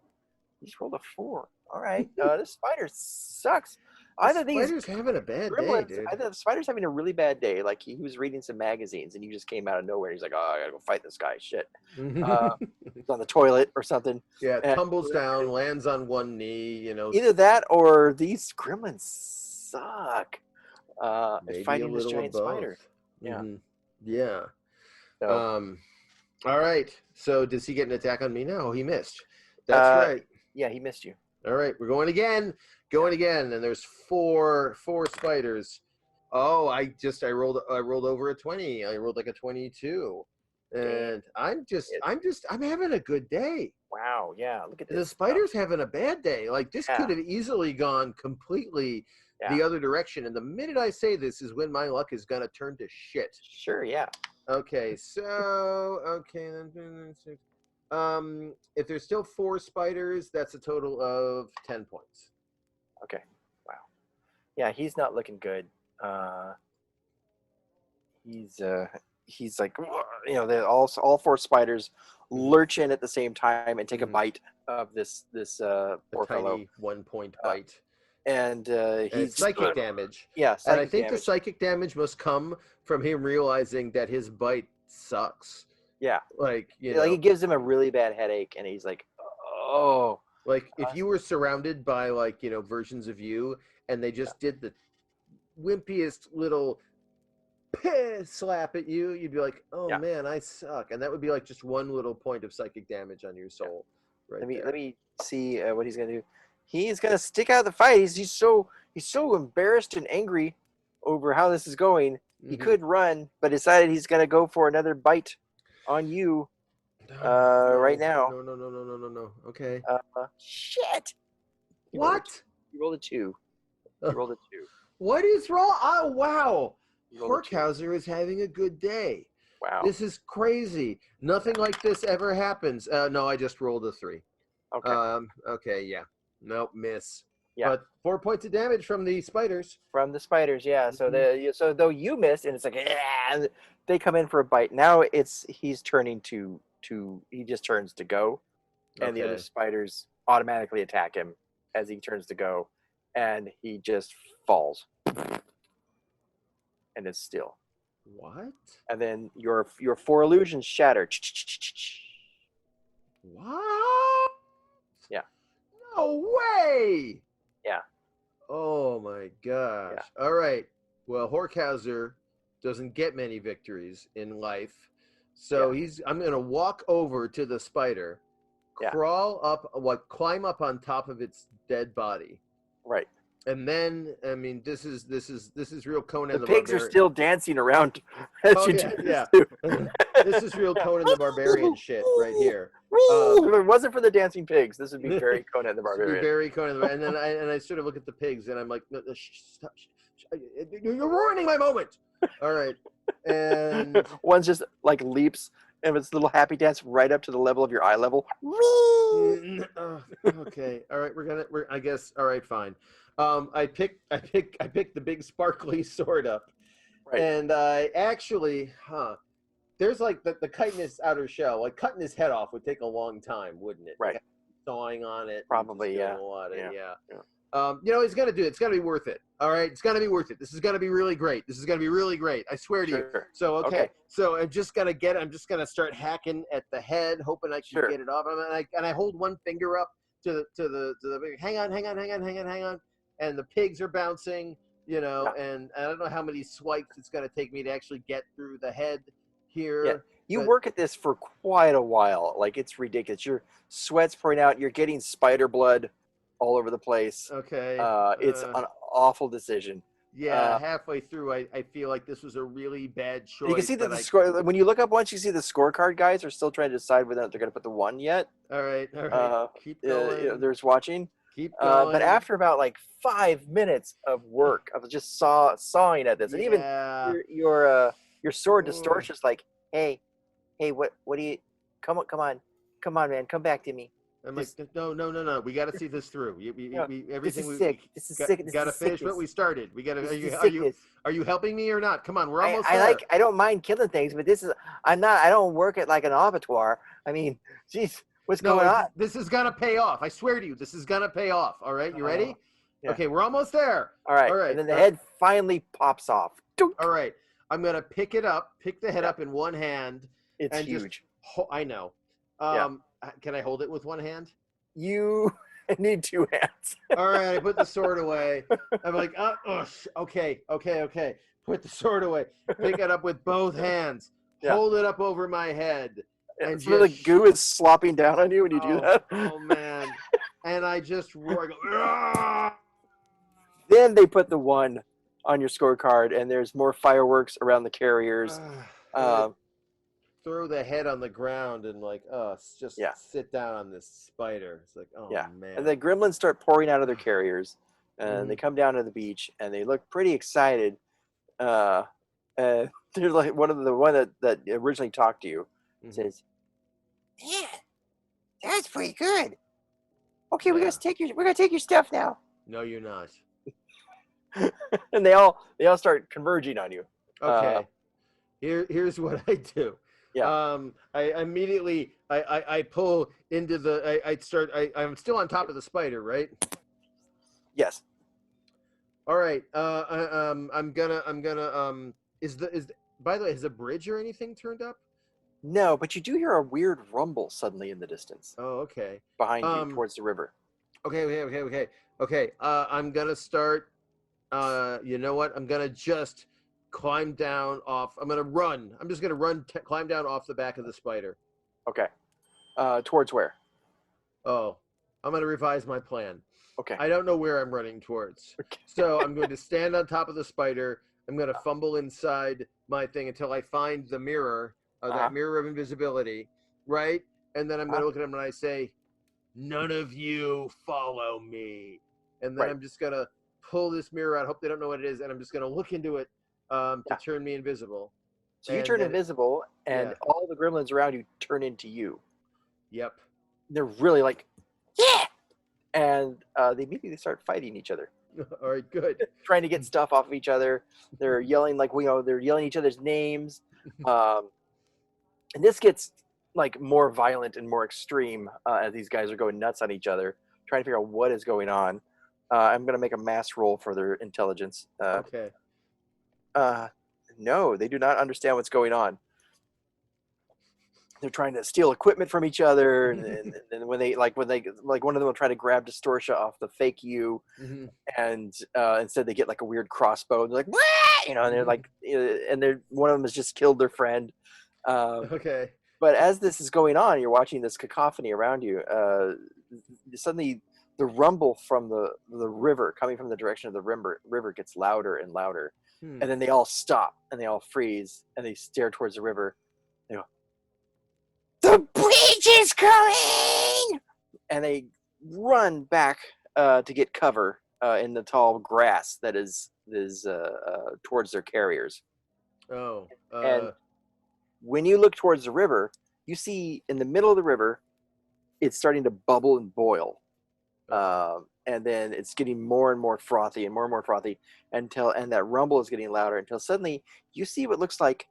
he's rolled a 4. All right, this spider sucks. Either spider's having a bad day, dude. Either the spider's having a really bad day, like he was reading some magazines and you just came out of nowhere. He's like, "Oh, I gotta go fight this guy." Shit, he's on the toilet or something. Yeah, tumbles down, lands on one knee. You know, either that or these gremlins suck at maybe fighting this giant spider. Yeah, yeah. So, all right. So does he get an attack on me now? He missed. That's right. Yeah, he missed you. All right, we're going again. And there's four spiders. Oh, I rolled over a 20. I rolled like a 22. And I'm having a good day. Wow, yeah, look at this. The spider's having a bad day. Like this could have easily gone completely the other direction. And the minute I say this is when my luck is gonna turn to shit. Sure, yeah. Okay, so if there's still 4 spiders, that's a total of 10 points. Okay. Wow. Yeah, he's not looking good. He's like, you know, all 4 spiders lurch in at the same time and take a bite of this poor fellow. 1-point bite. And he's psychic damage. Yeah, and I think the psychic damage must come from him realizing that his bite sucks. Yeah. Like, like it gives him a really bad headache and he's like, oh. Like if you were surrounded by like, versions of you and they just did the wimpiest little slap at you, you'd be like, oh man, I suck. And that would be like just 1 little point of psychic damage on your soul. Right. Let me see what he's gonna do. He's gonna stick out the fight. He's so embarrassed and angry over how this is going. He could run, but decided he's gonna go for another bite on you. Right now. No. Okay. Shit. What? You rolled a 2. You rolled a 2. What is wrong? Oh, wow. You rolled a 2. Horkhauser is having a good day. Wow. This is crazy. Nothing like this ever happens. No, I just rolled a 3. Okay. Okay, yeah. Nope, miss. Yeah. But 4 points of damage from the spiders. From the spiders, yeah. So so though you missed, and it's like, and they come in for a bite. Now he's turning he just turns to go, and the other spiders automatically attack him as he turns to go, and he just falls and is still. What? And then your 4 illusions shatter. What? Yeah. No way. Yeah. Oh my gosh. All right. Well, Horkhauser doesn't get many victories in life. So I'm going to walk over to the spider, crawl up, climb up on top of its dead body. Right. And then, I mean, this is real Conan the pigs Barbarian. are still dancing around as you do this too. This is real Conan the Barbarian shit right here. If it wasn't for the dancing pigs, this would be very Conan the Barbarian. Very Conan the Barbarian. And I sort of look at the pigs, and I'm like, no, stop, you're ruining my moment. All right. And one's just like leaps, and it's a little happy dance right up to the level of your eye level. Okay. All right. We're I guess. All right. Fine. I picked the big sparkly sword up, right. And I actually, there's like the chitinous outer shell. Like cutting his head off would take a long time, wouldn't it? Right. Sawing on it. Probably, yeah. You know, he's gonna do it. It's gonna be worth it. All right, it's gonna be worth it. This is gonna be really great. This is gonna be really great. I swear to you. So okay. So I'm just gonna start hacking at the head, hoping I can get it off. And I hold one finger up to the hang on. And the pigs are bouncing, you know, and I don't know how many swipes it's gonna take me to actually get through the head here. Yeah. You work at this for quite a while. Like, it's ridiculous. Your sweat's pouring out. You're getting spider blood all over the place. Okay. It's an awful decision. Yeah, halfway through, I feel like this was a really bad choice. You can see that the score, when you look up once, you see the scorecard guys are still trying to decide whether or not they're going to put the 1 yet. All right. Keep going. There's watching. Keep going. But after about like 5 minutes of work, of just sawing at this, and even your sword distortions like, hey, what do you? Come on, man, come back to me. I'm like, no. We got to see this through. Everything. This is sick. Got to finish what we started. We got to. Are you helping me or not? Come on, we're almost there. there. I don't mind killing things, but this is. I don't work at like an abattoir. I mean, geez, what's going on? This is gonna pay off. I swear to you, this is gonna pay off. All right, you ready? Yeah. Okay, we're almost there. All right. And then the head finally pops off. All right, I'm gonna pick the head up in one hand. It's huge. I know. Can I hold it with one hand? You need 2 hands. All right, I put the sword away. I'm like, okay. Put the sword away. Pick it up with both hands. Hold it up over my head. And so the goo is slopping down on you when you do that. Oh, man. And I just roar. I go, then they put the 1 on your scorecard, and there's more fireworks around the carriers. Throw the head on the ground and like, sit down on this spider. It's like, man. And the gremlins start pouring out of their carriers, and they come down to the beach, and they look pretty excited. And they're like one that originally talked to you says, "Man, that's pretty good. Okay, we're gonna take your stuff now." No, you're not. And they all start converging on you. Okay. Here's what I do. Yeah. I immediately I pull into the I'm still on top of the spider, right? Yes. All right. I'm gonna by the way, has a bridge or anything turned up? No, but you do hear a weird rumble suddenly in the distance. Oh, okay. Behind you towards the river. Okay. I'm gonna start. You know what? I'm gonna just climb down off. I'm gonna run. I'm just gonna run. Climb down off the back of the spider. Okay. Towards where? Oh, I'm gonna revise my plan. Okay. I don't know where I'm running towards. Okay. So I'm going to stand on top of the spider. I'm going to fumble inside my thing until I find the mirror, that mirror of invisibility, right? And then I'm going to look at him and I say, "None of you follow me." And then I'm just going to pull this mirror out. Hope they don't know what it is. And I'm just going to look into it to turn me invisible. So you turn invisible, and all the gremlins around you turn into you. Yep. They're really like, yeah! And they immediately start fighting each other. All right, good. Trying to get stuff off of each other. They're yelling they're yelling each other's names. And this gets like more violent and more extreme as these guys are going nuts on each other, trying to figure out what is going on. I'm going to make a mass roll for their intelligence. Okay. No, they do not understand what's going on. They're trying to steal equipment from each other, and when they one of them will try to grab Distortia off the fake you, and instead they get like a weird crossbow. And they're like, "What?" And they're like, one of them has just killed their friend. Okay. But as this is going on, you're watching this cacophony around you. Suddenly, the rumble from the river coming from the direction of the river gets louder and louder, and then they all stop and they all freeze and they stare towards the river. They go, "The bridge is coming!" And they run back to get cover in the tall grass that is towards their carriers. Oh. And when you look towards the river, you see in the middle of the river, it's starting to bubble and boil. And then it's getting more and more frothy and more frothy and that rumble is getting louder until suddenly you see what looks like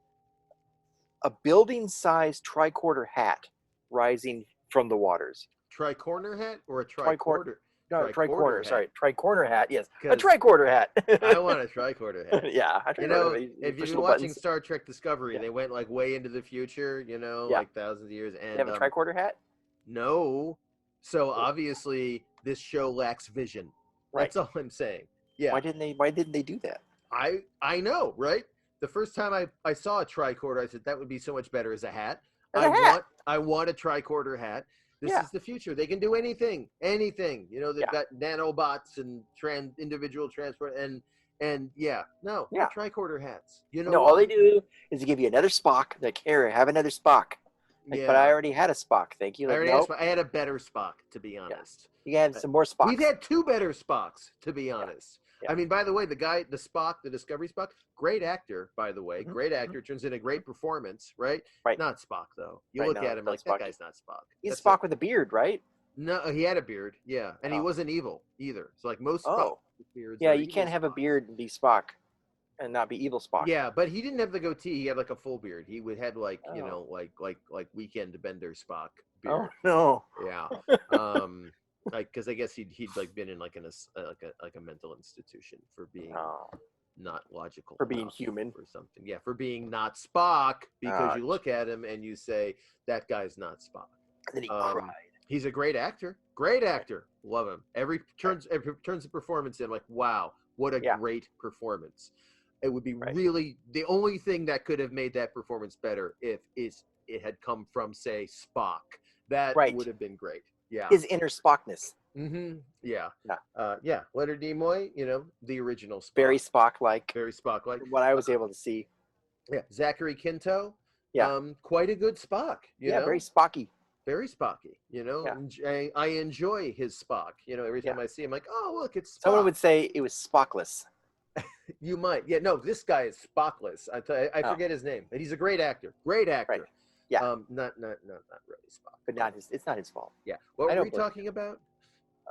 a building-sized tricorner hat rising from the waters. Tricorner hat or a tricorner? No, tricorner. Sorry, tricorner hat. Yes, a 'Cause tricorner hat. I want a tricorner hat. Yeah, a tricorner hat. If you've been watching Star Trek Discovery, they went like way into the future, like thousands of years. And you have a tricorner hat? No. So obviously this show lacks vision. Right. That's all I'm saying. Yeah. Why didn't they do that? I know, right? The first time I saw a tricorder, I said that would be so much better as a hat. I want a tricorder hat. This is the future. They can do anything. They've got nanobots and individual transport and tricorder hats. All they do is give you another Spock. Like, here, have another Spock. Like, but I already had a Spock. Thank you. Like, I had a better Spock, to be honest. You can have some more Spocks. We've had two better Spocks, to be honest. Yeah. I mean, by the way, the Spock, the Discovery Spock, great actor, by the way. Great actor, turns in a great performance, right? Right. Not Spock, though. You look at him like, that guy's not Spock. He's Spock with a beard, right? No, he had a beard, yeah. And he wasn't evil, either. So, like, most Spock beards you can't have a beard and be Spock and not be evil Spock. Yeah, but he didn't have the goatee. He had, like, a full beard. He had, like, like Weekend Bender Spock beard. Oh, no. Yeah. Because I guess he'd like been in like a mental institution for being not logical, for being human or something. Yeah, for being not Spock, because you look at him and you say that guy's not Spock. And then he cried. He's a great actor. Great actor. Love him. Every turns the performance in like, wow, what a great performance. It would be really the only thing that could have made that performance better if it had come from, say, Spock. That would have been great. Yeah. His inner Spockness. Yeah. Leonard Nimoy, the original Spock. Very Spock-like. Very Spock-like. What I was able to see. Yeah. Zachary Quinto. Yeah. Quite a good Spock. Very Spocky. Very Spocky. I enjoy his Spock. Every time I see him, like, oh, look, it's Spock. Someone would say it was Spockless. You might. Yeah, no, this guy is Spockless. I forget his name. But he's a great actor. Great actor. Right. Yeah. Not really Spock. But it's not his fault. Yeah. What were we talking about?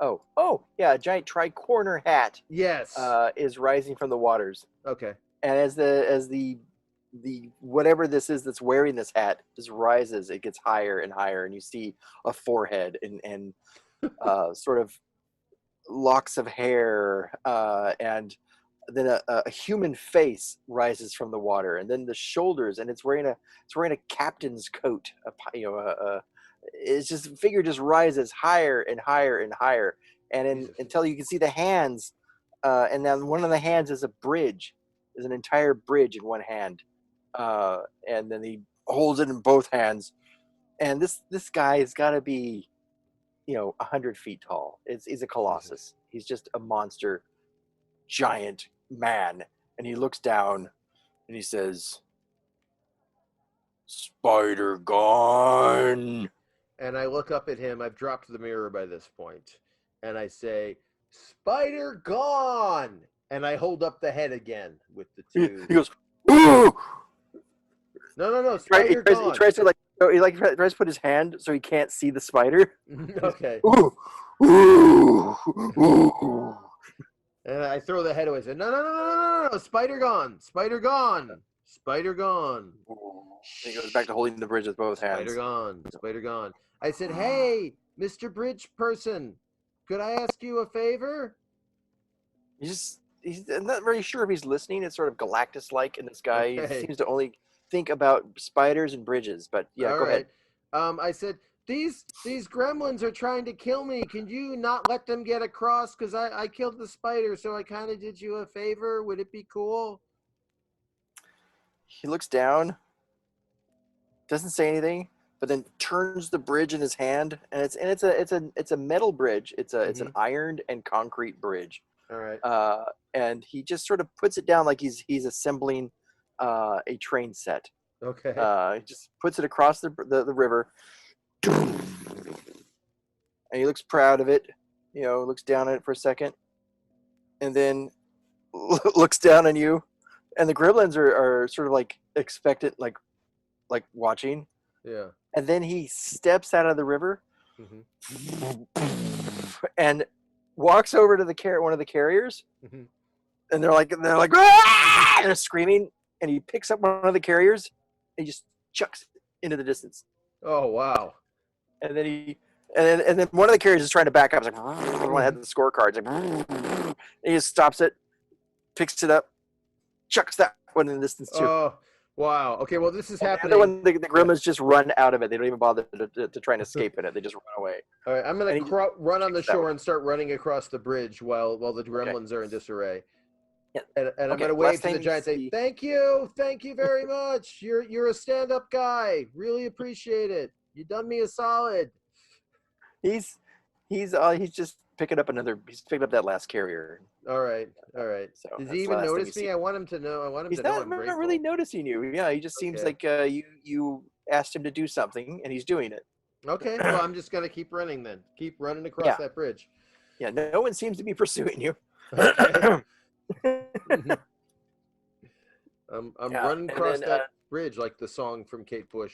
Oh, yeah, a giant tricorner hat. Yes. Is rising from the waters. Okay. And as the whatever this is that's wearing this hat just rises, it gets higher and higher, and you see a forehead and sort of locks of hair, and then a human face rises from the water, and then the shoulders, and it's wearing a captain's coat. It's just figure just rises higher and higher and higher, and until you can see the hands, and then one of the hands is a bridge. There's an entire bridge in one hand, and then he holds it in both hands, and this guy has got to be, 100 feet tall. He's a colossus. He's just a monster, giant man, and he looks down, and he says, "Spider gone." And I look up at him. I've dropped the mirror by this point, and I say, "Spider gone!" And I hold up the head again with the two. He goes, "Ooh!" No, spider gone. He tries to put his hand so he can't see the spider. Okay. Ooh, ooh, ooh. And I throw the head away. I say, no, spider gone, spider gone, spider gone. He goes back to holding the bridge with both hands. Spider gone, spider gone. I said, "Hey, Mr. Bridge person, could I ask you a favor?" I'm not very sure if he's listening. It's sort of Galactus-like, and this guy Okay. seems to only think about spiders and bridges. But yeah, All go right. ahead. I said, these gremlins are trying to kill me. Can you not let them get across? Because I killed the spider, so I kind of did you a favor. Would it be cool? He looks down, doesn't say anything, but then turns the bridge in his hand, and it's a metal bridge. It's an ironed and concrete bridge. All right. And he just sort of puts it down like he's assembling a train set. Okay. He just puts it across the river, and he looks proud of it. Looks down at it for a second, and then looks down on you, and the gremlins are sort of like expectant, like watching. Yeah. And then he steps out of the river and walks over to one of the carriers, and they're like, "Ah!" And they're screaming, and he picks up one of the carriers and he just chucks it into the distance. Oh wow! And then and then one of the carriers is trying to back up. It's like, one had the scorecards. Like, and he just stops it, picks it up, chucks that one in the distance too. Oh wow! Okay, well this is happening. The other one, the gremlins just run out of it. They don't even bother to try and escape in it. They just run away. All right, I'm gonna run on the shore and start running across the bridge while the gremlins are in disarray. Yeah. And I'm gonna wave to the giant and say, "Thank you very much. You're a stand-up guy. Really appreciate it. You done me a solid." He's just picking up that last carrier. All right. So does he even notice me? I want him to know. He's not really noticing you. Yeah, he just seems like you asked him to do something, and he's doing it. Okay, well I'm just gonna keep running then. Keep running across that bridge. Yeah, no one seems to be pursuing you. Okay. I'm running across that bridge like the song from Kate Bush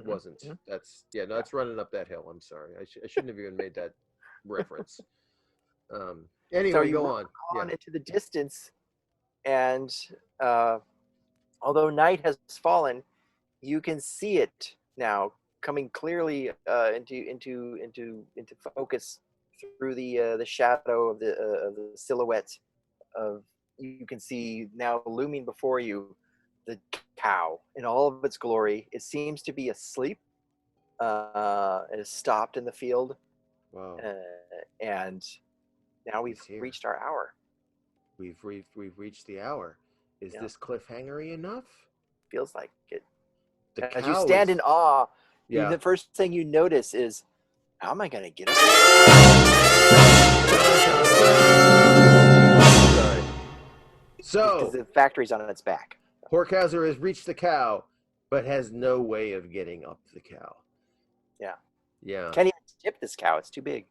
wasn't. That's running up that hill. I'm sorry, I shouldn't have even made that reference. Anyway, so you go on into the distance, and although night has fallen, you can see it now coming clearly into focus through the shadow of the silhouette of. You can see now looming before you the cow in all of its glory. It seems to be asleep. It has stopped in the field. Wow. And now we've reached our hour. We've reached the hour. Is this cliffhanger-y enough? Feels like it. As you stand in awe, the first thing you notice is, how am I going to get up? So because the factory's on its back. Horkhauser has reached the cow, but has no way of getting up the cow. Yeah. Can't even tip this cow. It's too big.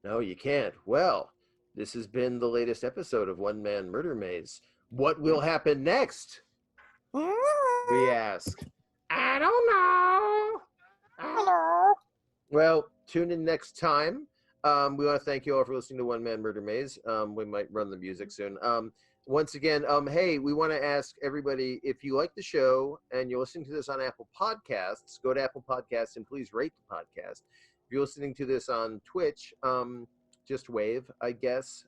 No, you can't. Well, this has been the latest episode of One Man Murder Maze. What will happen next? We ask. I don't know. Hello. Well, tune in next time. We want to thank you all for listening to One Man Murder Maze. We might run the music soon. Once again, hey, we want to ask everybody, if you like the show and you're listening to this on Apple Podcasts, go to Apple Podcasts and please rate the podcast. If you're listening to this on Twitch, just wave, I guess.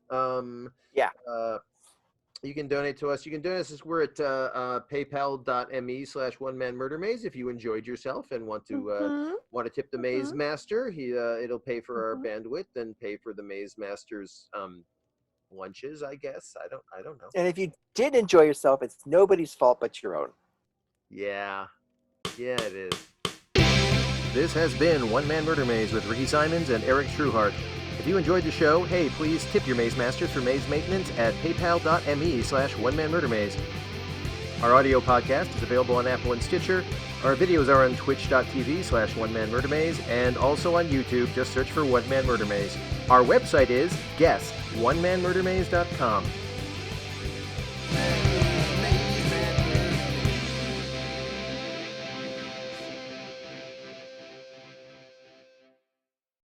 You can donate to us. You can donate us. We're at paypal.me/onemanmurdermaze. If you enjoyed yourself and want to tip the Maze Master, it'll pay for our bandwidth and pay for the Maze Master's lunches, I guess. I don't know. And if you did enjoy yourself, it's nobody's fault but your own. Yeah, it is. This has been One Man Murder Maze with Ricky Simons and Eric Trueheart. If you enjoyed the show, hey, please tip your Maze Masters for maze maintenance at paypal.me/onemanmurdermaze. Our audio podcast is available on Apple and Stitcher. Our videos are on twitch.tv/onemanmurdermaze and also on YouTube. Just search for One Man Murder Maze. Our website is guest1manmurdermaze.com.